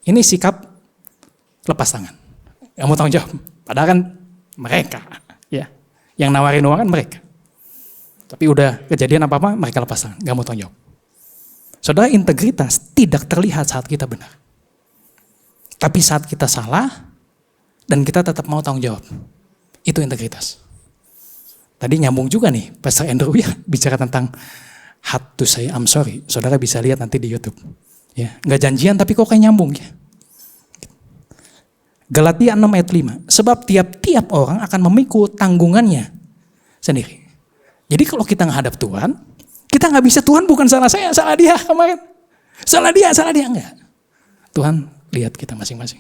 Ini sikap lepas tangan. Gak mau tanggung jawab. Padahal kan mereka, ya, yang nawarin uang kan mereka. Tapi udah kejadian apa-apa, mereka lepas tangan. Gak mau tanggung jawab. Saudara, integritas tidak terlihat saat kita benar. Tapi saat kita salah, dan kita tetap mau tanggung jawab. Itu integritas. Tadi nyambung juga nih, Pastor Andrew ya bicara tentang had to say I'm sorry. Saudara bisa lihat nanti di YouTube. Ya, nggak janjian tapi kok kayak nyambung ya. Galatia 6 ayat 5. Sebab tiap-tiap orang akan memikul tanggungannya sendiri. Jadi kalau kita menghadap Tuhan, kita nggak bisa Tuhan bukan salah saya, salah dia kemarin. Salah dia, enggak. Tuhan lihat kita masing-masing.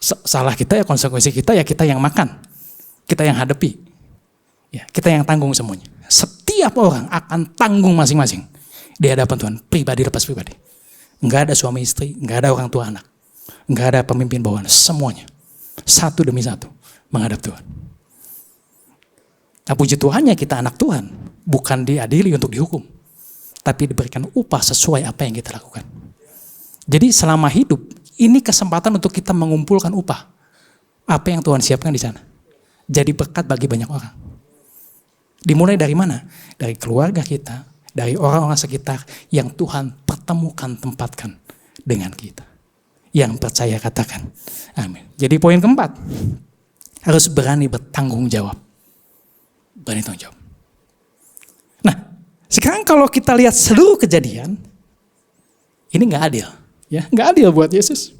Salah kita ya konsekuensi kita ya kita yang makan. Kita yang hadapi. Ya, kita yang tanggung semuanya. Setiap orang akan tanggung masing-masing di hadapan Tuhan, pribadi lepas pribadi. Enggak ada suami istri, enggak ada orang tua anak. Enggak ada pemimpin bawahan, semuanya. Satu demi satu menghadap Tuhan. Nah, puji Tuhannya kita anak Tuhan, bukan diadili untuk dihukum, tapi diberikan upah sesuai apa yang kita lakukan. Jadi selama hidup, ini kesempatan untuk kita mengumpulkan upah. Apa yang Tuhan siapkan di sana. Jadi berkat bagi banyak orang. Dimulai dari mana? Dari keluarga kita, dari orang-orang sekitar yang Tuhan pertemukan, tempatkan dengan kita. Yang percaya katakan amin. Jadi poin keempat, harus berani bertanggung jawab. Berani tanggung jawab. Nah, sekarang kalau kita lihat seluruh kejadian, ini gak adil. Ya, gak adil buat Yesus.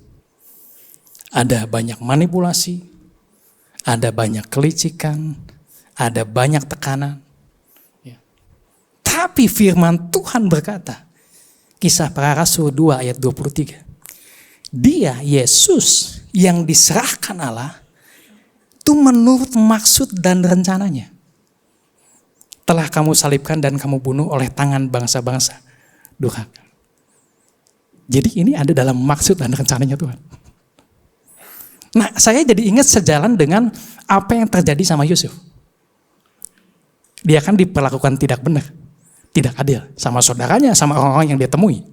Ada banyak manipulasi, ada banyak kelicikan, ada banyak tekanan. Ya. Tapi firman Tuhan berkata, Kisah Para Rasul 2 ayat 23. Dia, Yesus, yang diserahkan Allah, itu menurut maksud dan rencananya. Telah kamu salibkan dan kamu bunuh oleh tangan bangsa-bangsa durhaka. Jadi ini ada dalam maksud dan rencananya Tuhan. Nah, saya jadi ingat sejalan dengan apa yang terjadi sama Yusuf. Dia kan diperlakukan tidak benar, tidak adil sama saudaranya, sama orang-orang yang dia temui.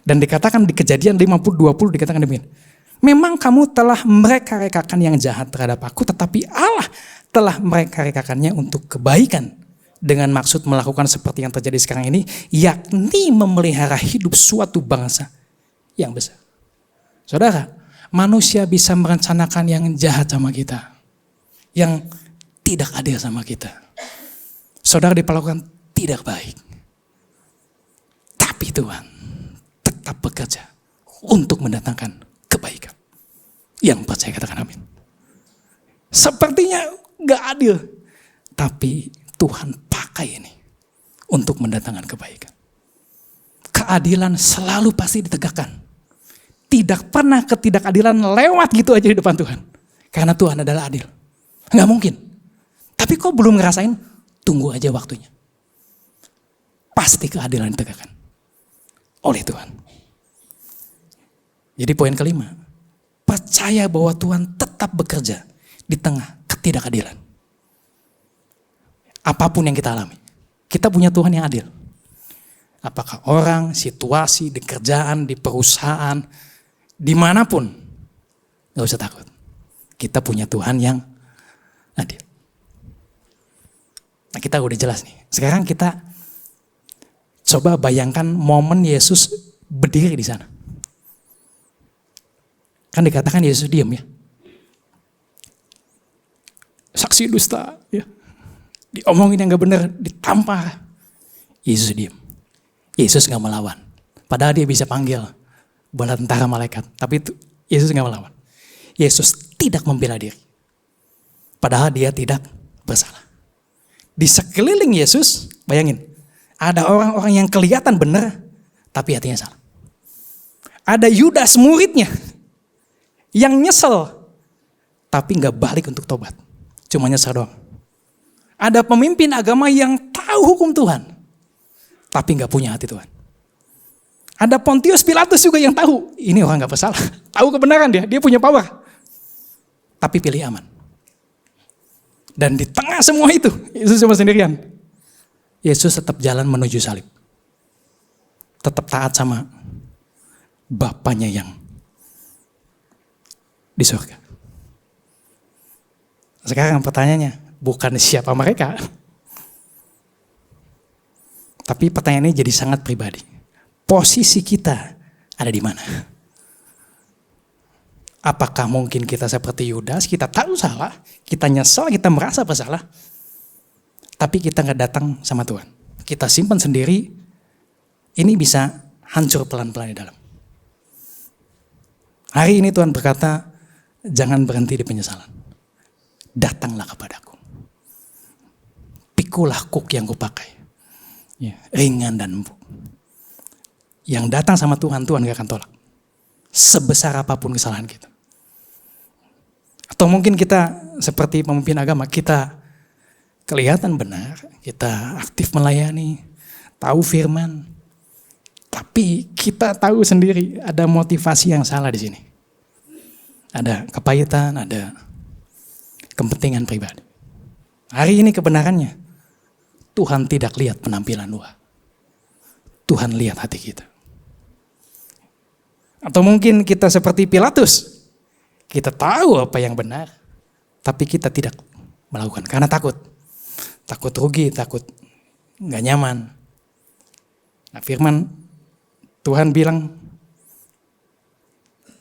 Dan dikatakan di Kejadian 50:20 dikatakan demikian. Memang kamu telah mereka-rekakan yang jahat terhadap aku, tetapi Allah telah mereka-rekakannya untuk kebaikan. Dengan maksud melakukan seperti yang terjadi sekarang ini, yakni memelihara hidup suatu bangsa yang besar. Saudara, manusia bisa merencanakan yang jahat sama kita, yang tidak adil sama kita. Saudara diperlakukan tidak baik. Tapi Tuhan tetap bekerja untuk mendatangkan kebaikan. Yang percaya katakan amin. Sepertinya gak adil, tapi Tuhan pakai ini untuk mendatangkan kebaikan. Keadilan selalu pasti ditegakkan. Tidak pernah ketidakadilan lewat gitu aja di depan Tuhan. Karena Tuhan adalah adil. Nggak mungkin. Tapi kok belum ngerasain? Tunggu aja waktunya. Pasti keadilan ditegakkan oleh Tuhan. Jadi poin kelima. Percaya bahwa Tuhan tetap bekerja di tengah ketidakadilan. Apapun yang kita alami, kita punya Tuhan yang adil. Apakah orang, situasi, di kerjaan, di perusahaan, dimanapun, gak usah takut. Kita punya Tuhan yang adil. Nah, kita udah jelas nih. Sekarang kita coba bayangkan momen Yesus berdiri di sana. Kan dikatakan Yesus diam ya. Saksi dusta ya. Diomongin yang gak benar, ditampar. Yesus diam. Yesus gak melawan. Padahal dia bisa panggil bala tentara malaikat. Tapi itu Yesus gak melawan. Yesus tidak membela diri. Padahal dia tidak bersalah. Di sekeliling Yesus, bayangin. Ada orang-orang yang kelihatan benar, tapi hatinya salah. Ada Yudas muridnya yang nyesel, tapi gak balik untuk tobat. Cuma nyesel doang. Ada pemimpin agama yang tahu hukum Tuhan, tapi gak punya hati Tuhan. Ada Pontius Pilatus juga yang tahu, ini orang gak bersalah. Tahu kebenaran dia punya power. Tapi pilih aman. Dan di tengah semua itu, Yesus cuma sendirian. Yesus tetap jalan menuju salib. Tetap taat sama Bapaknya yang di surga. Sekarang pertanyaannya, bukan siapa mereka. Tapi pertanyaan ini jadi sangat pribadi. Posisi kita ada di mana? Apakah mungkin kita seperti Yudas, kita tahu salah, kita nyesal, kita merasa bersalah, tapi kita gak datang sama Tuhan. Kita simpan sendiri, ini bisa hancur pelan-pelan di dalam. Hari ini Tuhan berkata, jangan berhenti di penyesalan. Datanglah kepadaku. Pikulah kuk yang kupakai. Ya, ringan dan empuk. Yang datang sama Tuhan, Tuhan gak akan tolak. Sebesar apapun kesalahan kita. Atau mungkin kita seperti pemimpin agama, kita kelihatan benar, kita aktif melayani, tahu firman. Tapi kita tahu sendiri ada motivasi yang salah di sini. Ada kepahitan, ada kepentingan pribadi. Hari ini kebenarannya, Tuhan tidak lihat penampilan luar. Tuhan lihat hati kita. Atau mungkin kita seperti Pilatus. Kita tahu apa yang benar, tapi kita tidak melakukan karena takut. Takut rugi, takut gak nyaman. Nah, firman Tuhan bilang,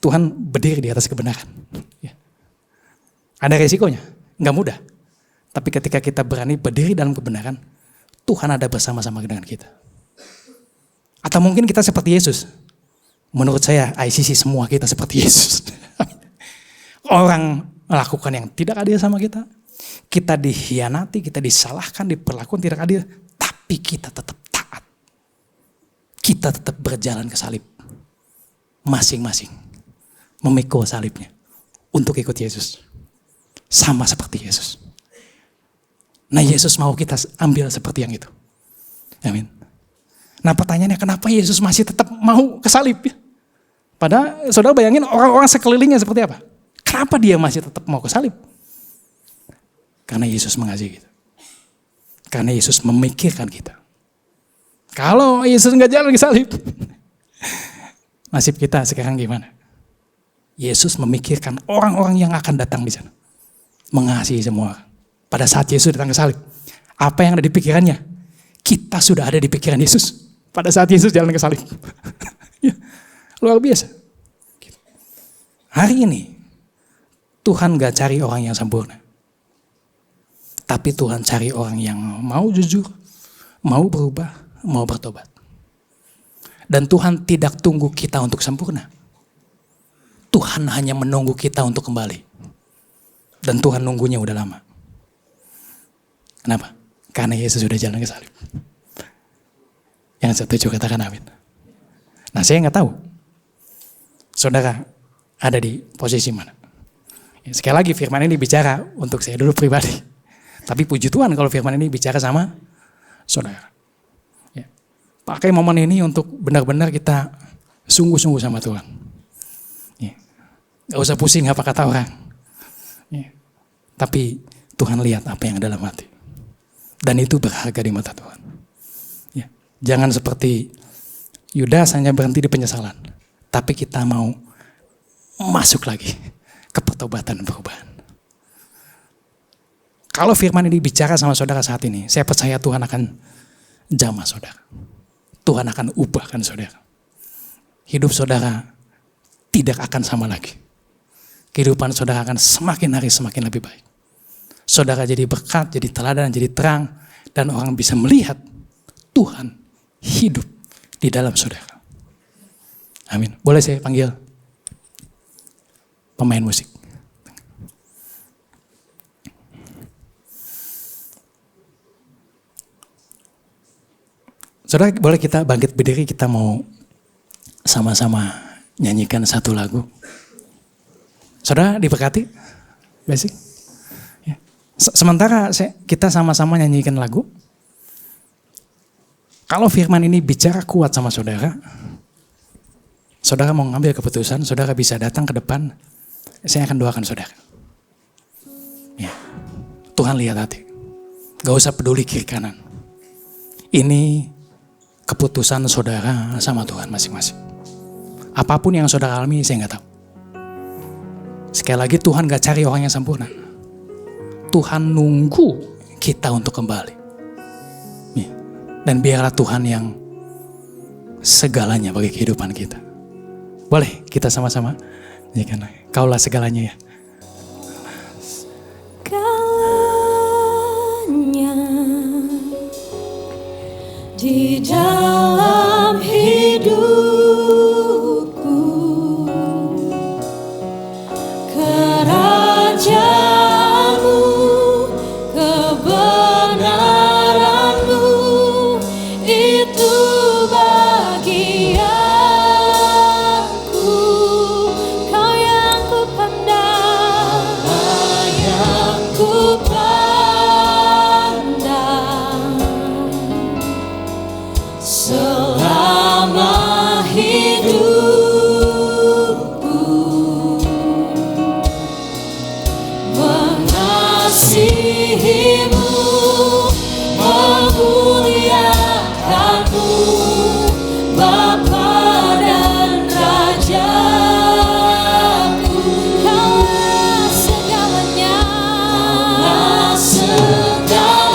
Tuhan berdiri di atas kebenaran. Ya. Ada resikonya, gak mudah. Tapi ketika kita berani berdiri dalam kebenaran, Tuhan ada bersama-sama dengan kita. Atau mungkin kita seperti Yesus. Menurut saya, ICC semua kita seperti Yesus. Orang melakukan yang tidak adil sama kita. Kita dikhianati, kita disalahkan, diperlakukan tidak adil. Tapi kita tetap taat. Kita tetap berjalan ke salib. Masing-masing memikul salibnya. Untuk ikut Yesus. Sama seperti Yesus. Nah, Yesus mau kita ambil seperti yang itu. Amin. Nah, pertanyaannya kenapa Yesus masih tetap mau ke salib? Padahal saudara bayangin orang-orang sekelilingnya seperti apa? Kenapa dia masih tetap mau ke salib? Karena Yesus mengasihi kita. Karena Yesus memikirkan kita. Kalau Yesus nggak jalan ke salib, nasib kita sekarang gimana? Yesus memikirkan orang-orang yang akan datang di sana. Mengasihi semua orang. Pada saat Yesus datang ke salib, apa yang ada di pikirannya? Kita sudah ada di pikiran Yesus. Pada saat Yesus jalan ke salib. Ya, luar biasa. Hari ini, Tuhan gak cari orang yang sempurna. Tapi Tuhan cari orang yang mau jujur, mau berubah, mau bertobat. Dan Tuhan tidak tunggu kita untuk sempurna. Tuhan hanya menunggu kita untuk kembali. Dan Tuhan nunggunya udah lama. Kenapa? Karena Yesus sudah jalan ke salib. Yang setuju katakan amin. Nah, saya nggak tahu saudara ada di posisi mana. Sekali lagi firman ini bicara untuk saya dulu pribadi. Tapi puji Tuhan kalau firman ini bicara sama saudara. Ya. Pakai momen ini untuk benar-benar kita sungguh-sungguh sama Tuhan. Ya. Gak usah pusing apa kata orang. Ya. Tapi Tuhan lihat apa yang dalam hati. Dan itu berharga di mata Tuhan. Ya. Jangan seperti Yudas hanya berhenti di penyesalan. Tapi kita mau masuk lagi ke pertobatan dan perubahan. Kalau firman ini bicara sama saudara saat ini, saya percaya Tuhan akan jamah saudara. Tuhan akan ubahkan saudara. Hidup saudara tidak akan sama lagi. Kehidupan saudara akan semakin hari semakin lebih baik. Saudara jadi berkat, jadi teladan, jadi terang. Dan orang bisa melihat Tuhan hidup di dalam saudara. Amin. Boleh saya panggil pemain musik. Saudara, boleh kita bangkit berdiri, kita mau sama-sama nyanyikan satu lagu. Saudara diberkati? Basic? Ya. Sementara kita sama-sama nyanyikan lagu. Kalau firman ini bicara kuat sama saudara, saudara mau ngambil keputusan, saudara bisa datang ke depan, saya akan doakan saudara. Ya. Tuhan lihat hati. Gak usah peduli kiri kanan. Ini keputusan saudara sama Tuhan masing-masing. Apapun yang saudara alami, saya nggak tahu. Sekali lagi, Tuhan gak cari orang yang sempurna. Tuhan nunggu kita untuk kembali. Ya. Dan biarlah Tuhan yang segalanya bagi kehidupan kita. Boleh kita sama-sama nyanyikan, Kaulah segalanya ya. Segalanya di dalam hidupku, kerajaanmu, kebenaranmu, itu bagianku. Kau yang ku pandang, Kau yang ku pandang, selama hidupku, mengasihimu, memuliakanmu, Bapa dan Rajaku. Kaulah segalanya, Kaulah segalanya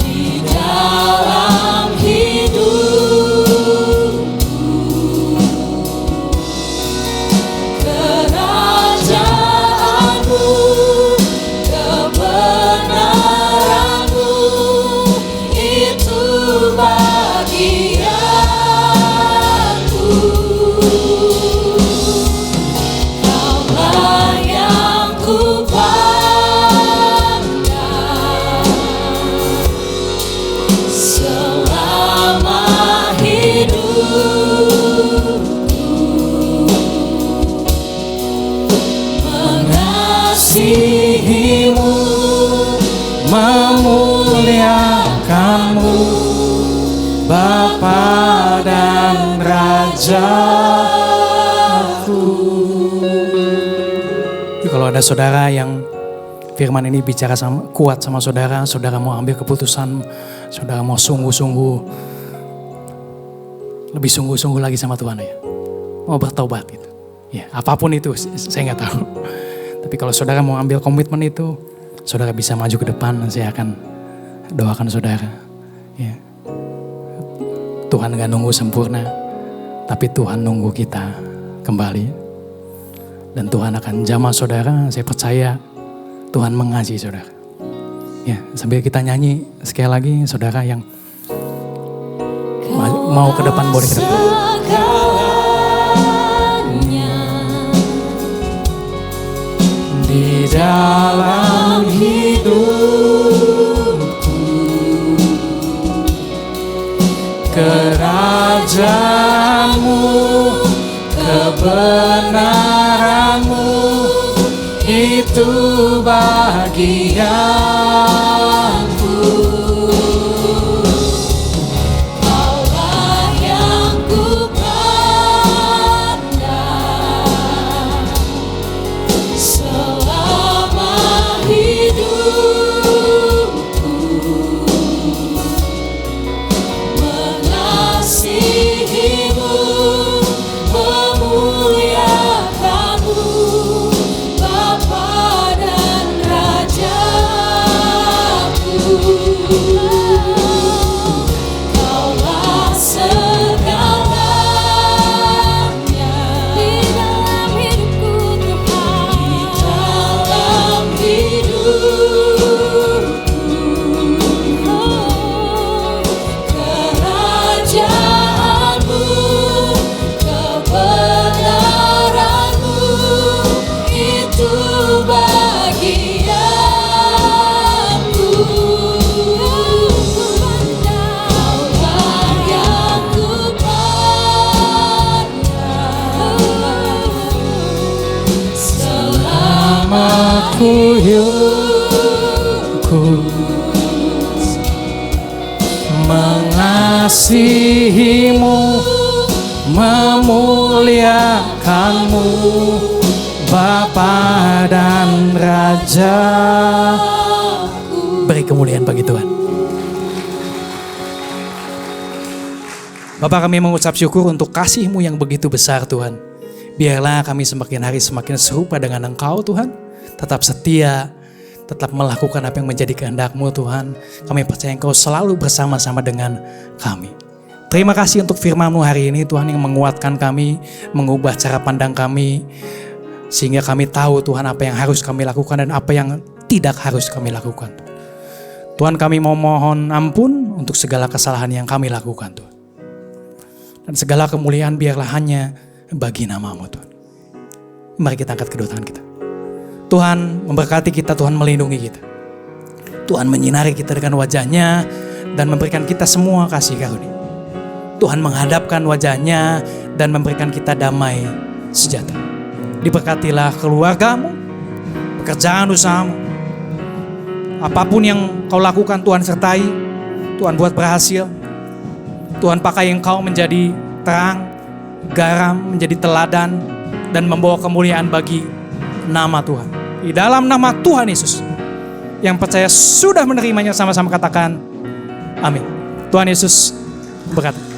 di dalam hidupku, kerajaanmu, kebenaranmu, itu bagianku. Kaulah yang ku pandang, selama hidupku, mengasihimu, Memuliakanmu, Bapa dan Rajaku. Kalau ada saudara yang firman ini bicara kuat sama saudara, saudara mau ambil keputusan, saudara mau sungguh-sungguh, lebih sungguh-sungguh lagi sama Tuhan ya, mau bertobat gitu. Ya, apapun itu saya nggak tahu. Tapi kalau saudara mau ambil komitmen itu, saudara bisa maju ke depan, saya akan doakan saudara. Ya. Tuhan gak nunggu sempurna, tapi Tuhan nunggu kita kembali. Dan Tuhan akan jamah saudara, saya percaya Tuhan mengasihi saudara. Ya, sambil kita nyanyi sekali lagi, saudara yang mau ke depan boleh ke depan. Segalanya Di dalam hidupku, kerajaanmu, kebenaranmu, itu bagianku. Kaulah yang ku pandang, selama hidupku, mengasihi syukur mengasihimu, memuliakanmu, Bapa dan Raja. Beri kemuliaan bagi Tuhan. Bapa, kami mengucap syukur untuk kasih-Mu yang begitu besar Tuhan. Biarlah kami semakin hari semakin serupa dengan Engkau Tuhan. Tetap setia, tetap melakukan apa yang menjadi kehendak-Mu Tuhan. Kami percaya Engkau selalu bersama-sama dengan kami. Terima kasih untuk firman-Mu hari ini Tuhan, yang menguatkan kami, mengubah cara pandang kami, sehingga kami tahu Tuhan apa yang harus kami lakukan dan apa yang tidak harus kami lakukan. Tuhan, kami mau mohon ampun untuk segala kesalahan yang kami lakukan Tuhan. Dan segala kemuliaan biarlah hanya bagi nama-Mu Tuhan. Mari kita angkat kedua tangan kita. Tuhan memberkati kita, Tuhan melindungi kita. Tuhan menyinari kita dengan wajah-Nya dan memberikan kita semua kasih karunia. Tuhan menghadapkan wajah-Nya dan memberikan kita damai sejahtera. Diberkatilah keluarga-Mu, pekerjaan usaha-Mu. Apapun yang Kau lakukan Tuhan sertai, Tuhan buat berhasil. Tuhan pakai Engkau menjadi terang, garam, menjadi teladan, dan membawa kemuliaan bagi nama Tuhan. Di dalam nama Tuhan Yesus, yang percaya sudah menerimanya sama-sama katakan amin. Tuhan Yesus berkata.